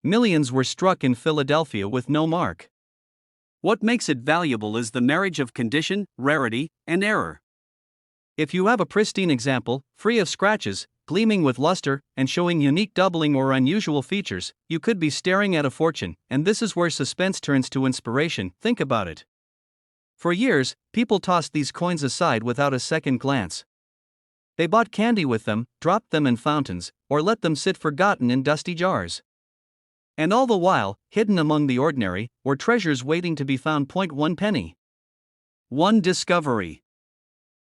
Millions were struck in Philadelphia with no mark. What makes it valuable is the marriage of condition, rarity, and error. If you have a pristine example, free of scratches, gleaming with luster, and showing unique doubling or unusual features, you could be staring at a fortune, and this is where suspense turns to inspiration. Think about it. For years, people tossed these coins aside without a second glance. They bought candy with them, dropped them in fountains, or let them sit forgotten in dusty jars. And all the while, hidden among the ordinary, were treasures waiting to be found. 1 penny. One discovery.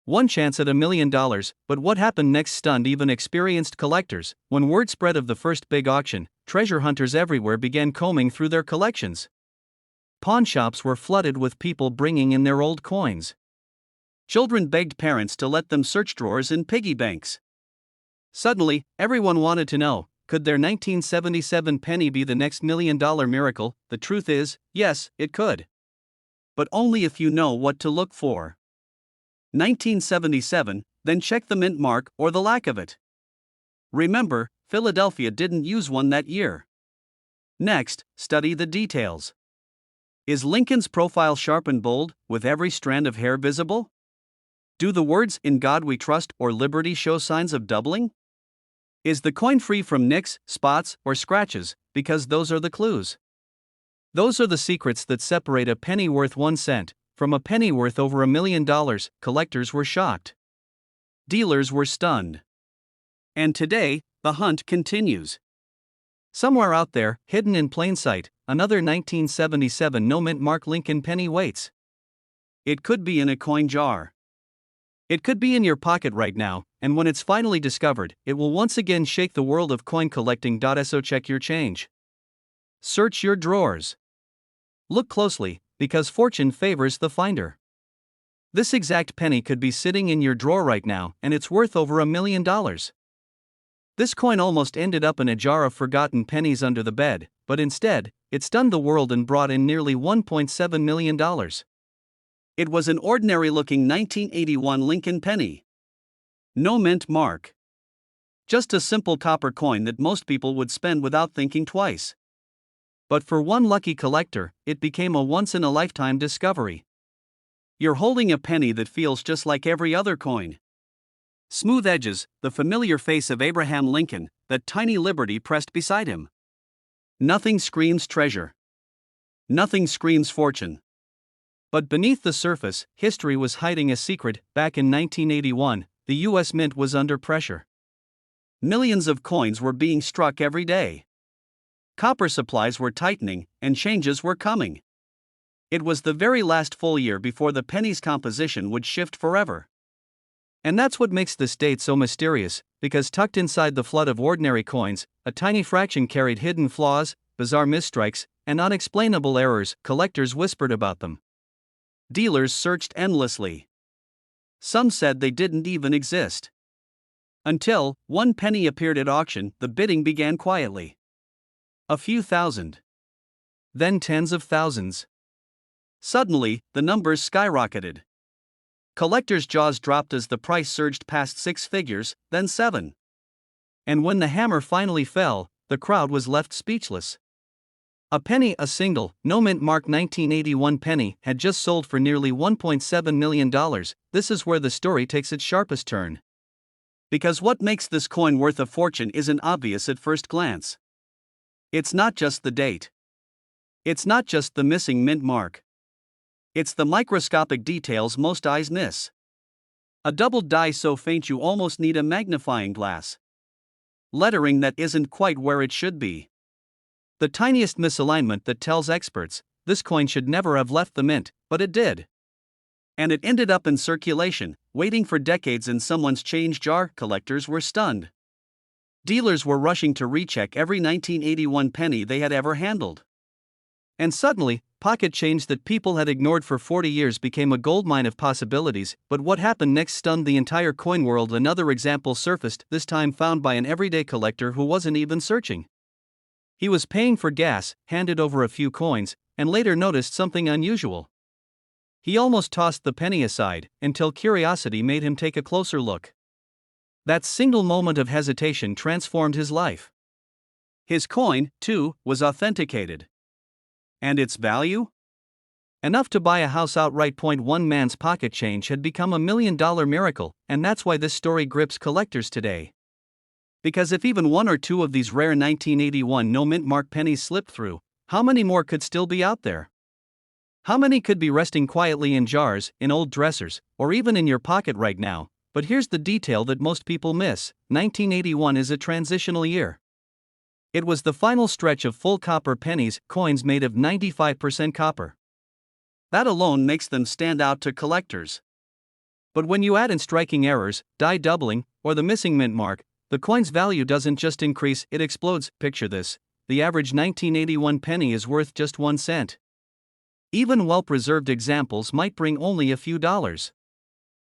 One chance at $1 million, but what happened next stunned even experienced collectors. When word spread of the first big auction, treasure hunters everywhere began combing through their collections. Pawn shops were flooded with people bringing in their old coins. Children begged parents to let them search drawers in piggy banks. Suddenly, everyone wanted to know, could their 1977 penny be the next $1 million miracle? The truth is, yes, it could. But only if you know what to look for. 1977, then check the mint mark or the lack of it. Remember, Philadelphia didn't use one that year. Next, study the details. Is Lincoln's profile sharp and bold, with every strand of hair visible? Do the words "In God We Trust" or "Liberty" show signs of doubling? Is the coin free from nicks, spots, or scratches? Because those are the clues. Those are the secrets that separate a penny worth 1 cent from a penny worth over $1 million. Collectors were shocked. Dealers were stunned. And today, the hunt continues. Somewhere out there, hidden in plain sight, another 1977 no mint mark Lincoln penny waits. It could be in a coin jar. It could be in your pocket right now, and when it's finally discovered, it will once again shake the world of coin collecting. So check your change. Search your drawers. Look closely, because fortune favors the finder. This exact penny could be sitting in your drawer right now, and it's worth over $1 million. This coin almost ended up in a jar of forgotten pennies under the bed, but instead, it stunned the world and brought in nearly $1.7 million. It was an ordinary-looking 1981 Lincoln penny. No mint mark. Just a simple copper coin that most people would spend without thinking twice. But for one lucky collector, it became a once-in-a-lifetime discovery. You're holding a penny that feels just like every other coin. Smooth edges, the familiar face of Abraham Lincoln, that tiny Liberty pressed beside him. Nothing screams treasure. Nothing screams fortune. But beneath the surface, history was hiding a secret. Back in 1981, the U.S. Mint was under pressure. Millions of coins were being struck every day. Copper supplies were tightening, and changes were coming. It was the very last full year before the penny's composition would shift forever. And that's what makes this date so mysterious, because tucked inside the flood of ordinary coins, a tiny fraction carried hidden flaws, bizarre misstrikes, and unexplainable errors. Collectors whispered about them. Dealers searched endlessly. Some said they didn't even exist. Until, one penny appeared at auction, the bidding began quietly. A few thousand. Then tens of thousands. Suddenly, the numbers skyrocketed. Collectors' jaws dropped as the price surged past 6 figures, then 7. And when the hammer finally fell, the crowd was left speechless. A penny, a single, no mint mark 1981 penny, had just sold for nearly $1.7 million. This is where the story takes its sharpest turn. Because what makes this coin worth a fortune isn't obvious at first glance. It's not just the date. It's not just the missing mint mark. It's the microscopic details most eyes miss. A doubled die so faint you almost need a magnifying glass. Lettering that isn't quite where it should be. The tiniest misalignment that tells experts, this coin should never have left the mint, but it did. And it ended up in circulation, waiting for decades in someone's change jar. Collectors were stunned. Dealers were rushing to recheck every 1981 penny they had ever handled. And suddenly, pocket change that people had ignored for 40 years became a goldmine of possibilities. But what happened next stunned the entire coin world. Another example surfaced, this time found by an everyday collector who wasn't even searching. He was paying for gas, handed over a few coins, and later noticed something unusual. He almost tossed the penny aside, until curiosity made him take a closer look. That single moment of hesitation transformed his life. His coin, too, was authenticated. And its value? Enough to buy a house outright. One man's pocket change had become $1 million miracle, and that's why this story grips collectors today. Because if even one or two of these rare 1981 no mint mark pennies slipped through, how many more could still be out there? How many could be resting quietly in jars, in old dressers, or even in your pocket right now? But here's the detail that most people miss: 1981 is a transitional year. It was the final stretch of full copper pennies, coins made of 95% copper. That alone makes them stand out to collectors. But when you add in striking errors, die doubling, or the missing mint mark, the coin's value doesn't just increase, it explodes. Picture this: the average 1981 penny is worth just 1 cent. Even well-preserved examples might bring only a few dollars.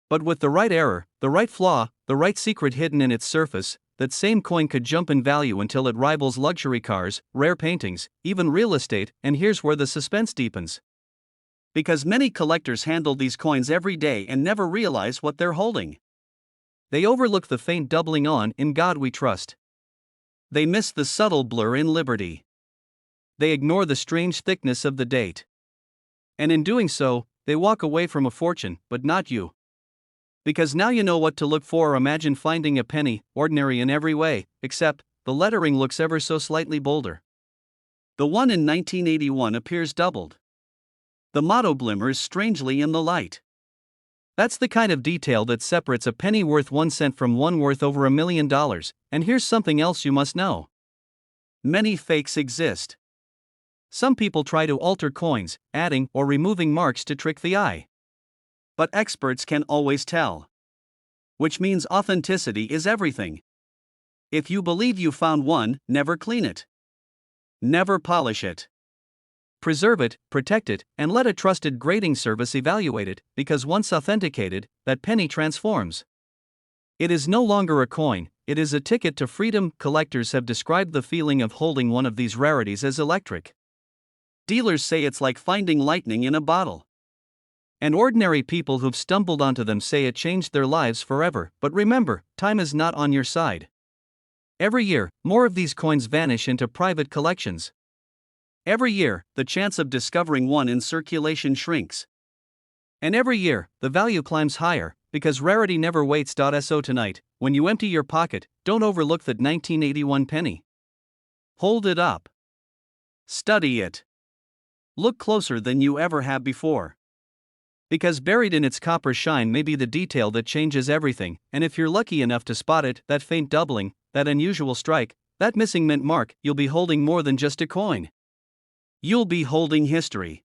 But with the right error, the right flaw, the right secret hidden in its surface, that same coin could jump in value until it rivals luxury cars, rare paintings, even real estate. And here's where the suspense deepens. Because many collectors handle these coins every day and never realize what they're holding. They overlook the faint doubling on "In God We Trust." They miss the subtle blur in Liberty. They ignore the strange thickness of the date. And in doing so, they walk away from a fortune, but not you. Because now you know what to look for. Imagine finding a penny, ordinary in every way, except the lettering looks ever so slightly bolder. The one in 1981 appears doubled. The motto glimmers strangely in the light. That's the kind of detail that separates a penny worth 1 cent from one worth over $1 million. And here's something else you must know. Many fakes exist. Some people try to alter coins, adding or removing marks to trick the eye. But experts can always tell. Which means authenticity is everything. If you believe you found one, never clean it. Never polish it. Preserve it, protect it, and let a trusted grading service evaluate it, because once authenticated, that penny transforms. It is no longer a coin, it is a ticket to freedom. Collectors have described the feeling of holding one of these rarities as electric. Dealers say it's like finding lightning in a bottle. And ordinary people who've stumbled onto them say it changed their lives forever. But remember, time is not on your side. Every year, more of these coins vanish into private collections. Every year, the chance of discovering one in circulation shrinks. And every year, the value climbs higher, because rarity never waits. So tonight, when you empty your pocket, don't overlook that 1981 penny. Hold it up. Study it. Look closer than you ever have before. Because buried in its copper shine may be the detail that changes everything. And if you're lucky enough to spot it, that faint doubling, that unusual strike, that missing mint mark, you'll be holding more than just a coin. You'll be holding history.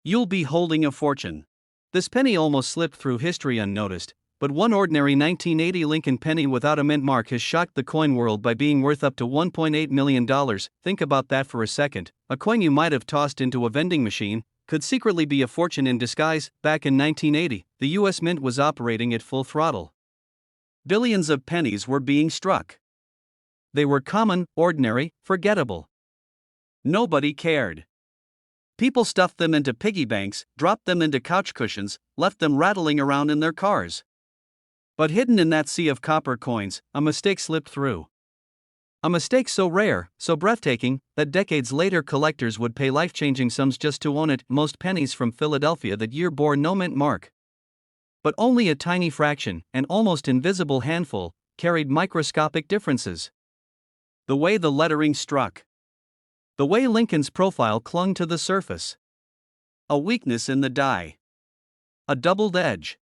You'll be holding a fortune. This penny almost slipped through history unnoticed, but one ordinary 1980 Lincoln penny without a mint mark has shocked the coin world by being worth up to $1.8 million. Think about that for a second. A coin you might have tossed into a vending machine could secretly be a fortune in disguise. Back in 1980, the US Mint was operating at full throttle. Billions of pennies were being struck. They were common, ordinary, forgettable. Nobody cared. People stuffed them into piggy banks, dropped them into couch cushions, left them rattling around in their cars. But hidden in that sea of copper coins, a mistake slipped through. A mistake so rare, so breathtaking, that decades later collectors would pay life-changing sums just to own it. Most pennies from Philadelphia that year bore no mint mark. But only a tiny fraction, an almost invisible handful, carried microscopic differences. The way the lettering struck. The way Lincoln's profile clung to the surface. A weakness in the die. A doubled edge.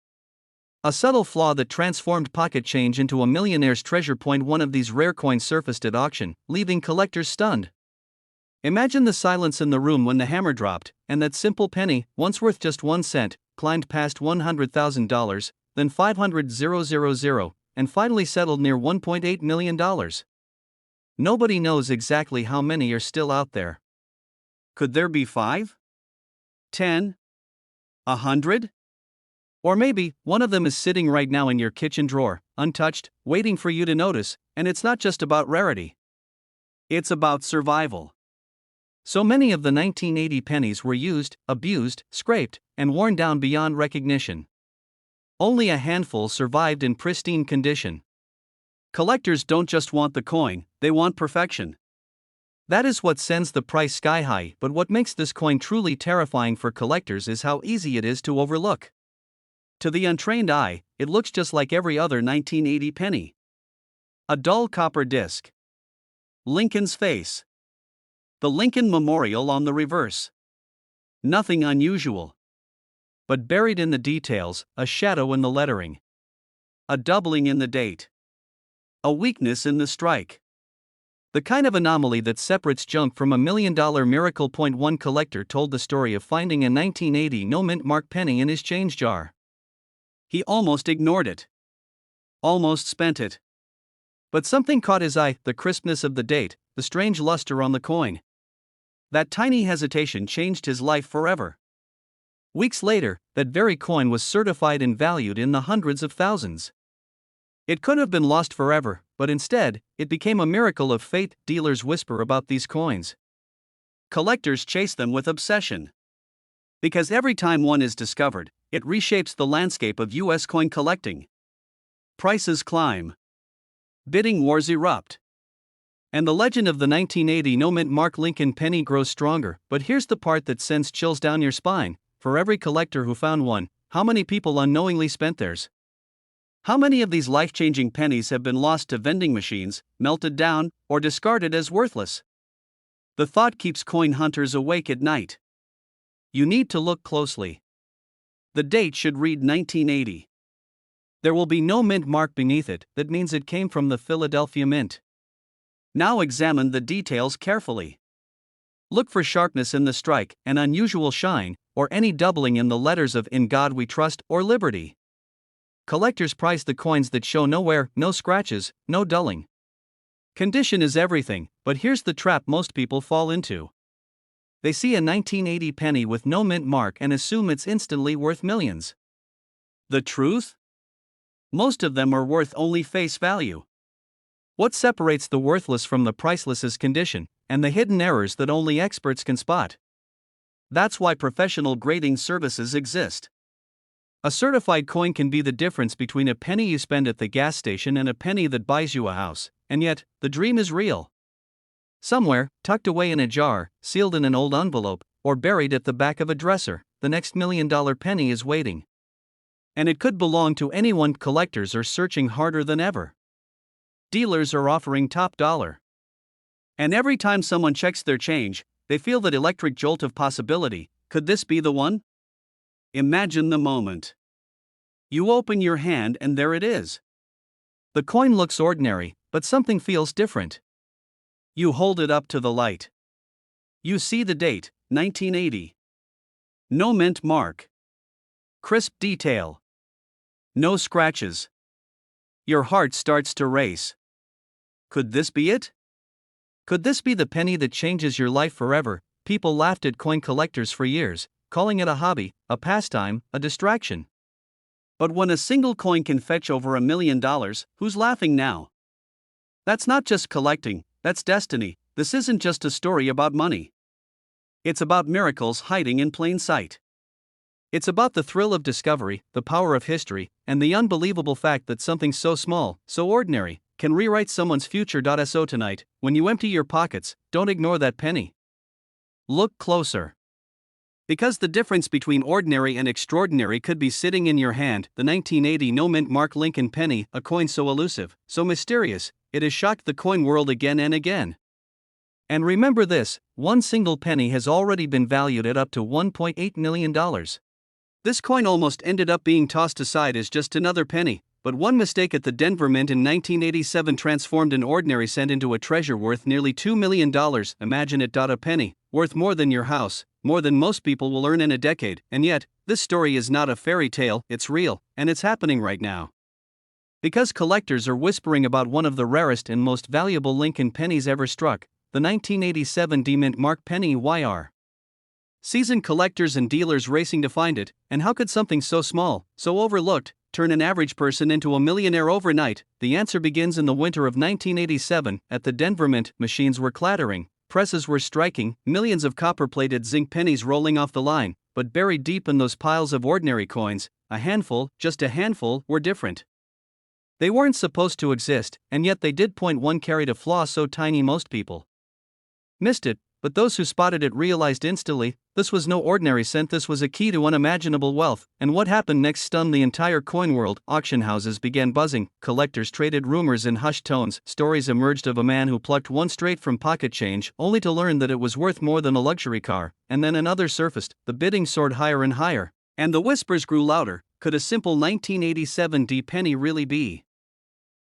A subtle flaw that transformed pocket change into a millionaire's treasure. One of these rare coins surfaced at auction, leaving collectors stunned. Imagine the silence in the room when the hammer dropped, and that simple penny, once worth just 1 cent, climbed past $100,000, then $500,000, and finally settled near $1.8 million. Nobody knows exactly how many are still out there. Could there be 5? 10? 100? Or maybe one of them is sitting right now in your kitchen drawer, untouched, waiting for you to notice, and it's not just about rarity. It's about survival. So many of the 1980 pennies were used, abused, scraped, and worn down beyond recognition. Only a handful survived in pristine condition. Collectors don't just want the coin, they want perfection. That is what sends the price sky high. But what makes this coin truly terrifying for collectors is how easy it is to overlook. To the untrained eye, it looks just like every other 1980 penny. A dull copper disc. Lincoln's face. The Lincoln Memorial on the reverse. Nothing unusual. But buried in the details, a shadow in the lettering. A doubling in the date. A weakness in the strike. The kind of anomaly that separates junk from a $1 million miracle. One collector told the story of finding a 1980 no mint mark penny in his change jar. He almost ignored it. Almost spent it. But something caught his eye: the crispness of the date, the strange luster on the coin. That tiny hesitation changed his life forever. Weeks later, that very coin was certified and valued in the hundreds of thousands. It could have been lost forever, but instead, it became a miracle of fate. Dealers whisper about these coins. Collectors chase them with obsession. Because every time one is discovered, it reshapes the landscape of U.S. coin collecting. Prices climb. Bidding wars erupt. And the legend of the 1980 no mint mark Lincoln penny grows stronger. But here's the part that sends chills down your spine. For every collector who found one, how many people unknowingly spent theirs? How many of these life-changing pennies have been lost to vending machines, melted down, or discarded as worthless? The thought keeps coin hunters awake at night. You need to look closely. The date should read 1980. There will be no mint mark beneath it. That means it came from the Philadelphia Mint. Now examine the details carefully. Look for sharpness in the strike, an unusual shine, or any doubling in the letters of "In God We Trust" or "Liberty." Collectors prize the coins that show no wear, no scratches, no dulling. Condition is everything, but here's the trap most people fall into. They see a 1980 penny with no mint mark and assume it's instantly worth millions. The truth? Most of them are worth only face value. What separates the worthless from the priceless is condition, and the hidden errors that only experts can spot. That's why professional grading services exist. A certified coin can be the difference between a penny you spend at the gas station and a penny that buys you a house, and yet, the dream is real. Somewhere, tucked away in a jar, sealed in an old envelope, or buried at the back of a dresser, the next $1 million penny is waiting. And it could belong to anyone. Collectors are searching harder than ever. Dealers are offering top dollar. And every time someone checks their change, they feel that electric jolt of possibility. Could this be the one? Imagine the moment. You open your hand and there it is. The coin looks ordinary, but something feels different. You hold it up to the light. You see the date, 1980. No mint mark. Crisp detail. No scratches. Your heart starts to race. Could this be it? Could this be the penny that changes your life forever? People laughed at coin collectors for years, calling it a hobby, a pastime, a distraction. But when a single coin can fetch over $1 million, who's laughing now? That's not just collecting, that's destiny. This isn't just a story about money. It's about miracles hiding in plain sight. It's about the thrill of discovery, the power of history, and the unbelievable fact that something so small, so ordinary, can rewrite someone's future. So tonight, when you empty your pockets, don't ignore that penny. Look closer. Because the difference between ordinary and extraordinary could be sitting in your hand. The 1980 no-mint Mark Lincoln penny, a coin so elusive, so mysterious, it has shocked the coin world again and again. And remember this, one single penny has already been valued at up to $1.8 million. This coin almost ended up being tossed aside as just another penny, but one mistake at the Denver Mint in 1987 transformed an ordinary cent into a treasure worth nearly $2 million. Imagine it. A penny, worth more than your house, more than most people will earn in a decade, and yet, this story is not a fairy tale, it's real, and it's happening right now. Because collectors are whispering about one of the rarest and most valuable Lincoln pennies ever struck, the 1987 D-Mint Mark penny. YR. Seasoned collectors and dealers racing to find it, and how could something so small, so overlooked, turn an average person into a millionaire overnight? The answer begins in the winter of 1987. At the Denver Mint, machines were clattering, presses were striking, millions of copper-plated zinc pennies rolling off the line, but buried deep in those piles of ordinary coins, a handful, just a handful, were different. They weren't supposed to exist, and yet they did. One carried a flaw so tiny most people missed it, but those who spotted it realized instantly, this was no ordinary cent, this was a key to unimaginable wealth. And what happened next stunned the entire coin world. Auction houses began buzzing, collectors traded rumors in hushed tones, stories emerged of a man who plucked one straight from pocket change, only to learn that it was worth more than a luxury car, and then another surfaced, the bidding soared higher and higher, and the whispers grew louder. Could a simple 1987 D penny really be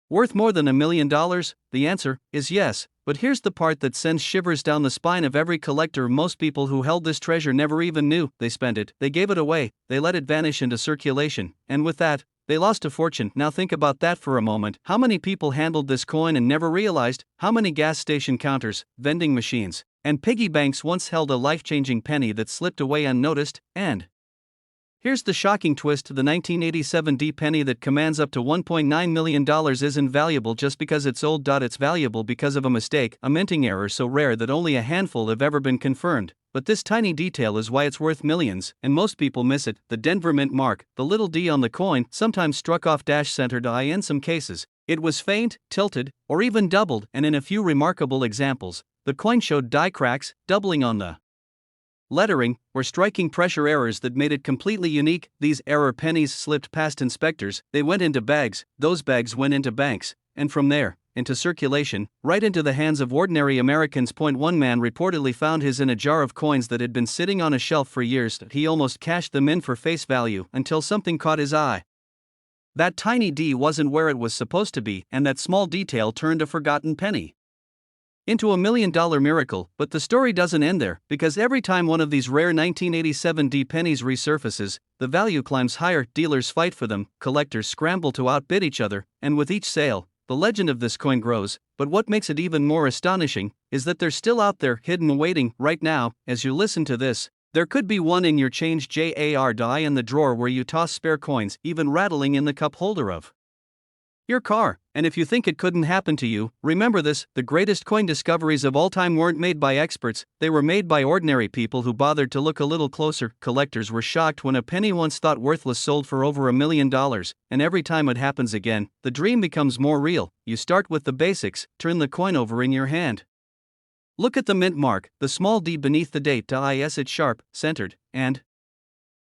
worth more than $1 million? The answer is yes, but here's the part that sends shivers down the spine of every collector. Most people who held this treasure never even knew they spent it, they gave it away, they let it vanish into circulation, and with that, they lost a fortune. Now think about that for a moment. How many people handled this coin and never realized? How many gas station counters, vending machines, and piggy banks once held a life-changing penny that slipped away unnoticed? And here's the shocking twist: the 1987 D penny that commands up to $1.9 million isn't valuable just because it's old. It's valuable because of a mistake, a minting error so rare that only a handful have ever been confirmed. But this tiny detail is why it's worth millions, and most people miss it. The Denver Mint mark, the little D on the coin, sometimes struck off centered eye. In some cases, it was faint, tilted, or even doubled, and in a few remarkable examples, the coin showed die cracks, doubling on the lettering, or striking pressure errors that made it completely unique. These error pennies slipped past inspectors, they went into bags, those bags went into banks, and from there, into circulation, right into the hands of ordinary Americans. One man reportedly found his in a jar of coins that had been sitting on a shelf for years. He almost cashed them in for face value until something caught his eye. That tiny D wasn't where it was supposed to be, and that small detail turned a forgotten penny into $1 million miracle. But the story doesn't end there, because every time one of these rare 1987 D pennies resurfaces, the value climbs higher, dealers fight for them, collectors scramble to outbid each other, and with each sale, the legend of this coin grows. But what makes it even more astonishing is that they're still out there, hidden, waiting. Right now, as you listen to this, there could be one in your change jar die in the drawer where you toss spare coins, even rattling in the cup holder of your car. And if you think it couldn't happen to you, remember this: the greatest coin discoveries of all time weren't made by experts, they were made by ordinary people who bothered to look a little closer. Collectors were shocked when a penny once thought worthless sold for over $1 million, and every time it happens again, the dream becomes more real. You start with the basics, turn the coin over in your hand. Look at the mint mark, the small D beneath the date. Is it sharp, centered, and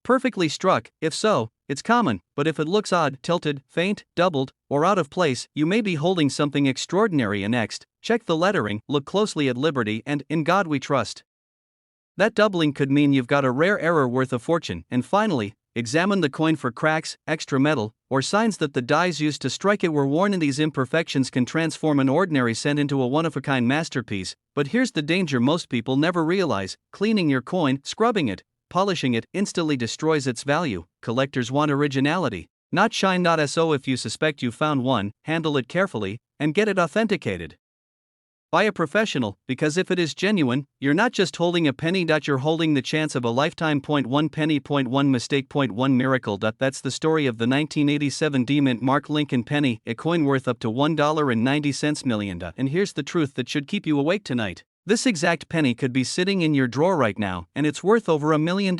perfectly struck? If so, it's common, but if it looks odd, tilted, faint, doubled, or out of place, you may be holding something extraordinary. And next, check the lettering, look closely at Liberty and In God We Trust. That doubling could mean you've got a rare error worth a fortune. And finally, examine the coin for cracks, extra metal, or signs that the dies used to strike it were worn. And these imperfections can transform an ordinary cent into a one-of-a-kind masterpiece. But here's the danger most people never realize: cleaning your coin, scrubbing it, polishing it, instantly destroys its value. Collectors want originality, not shine. So if you suspect you found one, handle it carefully, and get it authenticated by a professional, because if it is genuine, you're not just holding a penny. You're holding the chance of a lifetime. 1 penny. 1 mistake. 1 miracle. That's the story of the 1987 D Mint Mark Lincoln penny, a coin worth up to $1.90 million. And here's the truth that should keep you awake tonight: This exact penny could be sitting in your drawer right now, and it's worth over $1 million.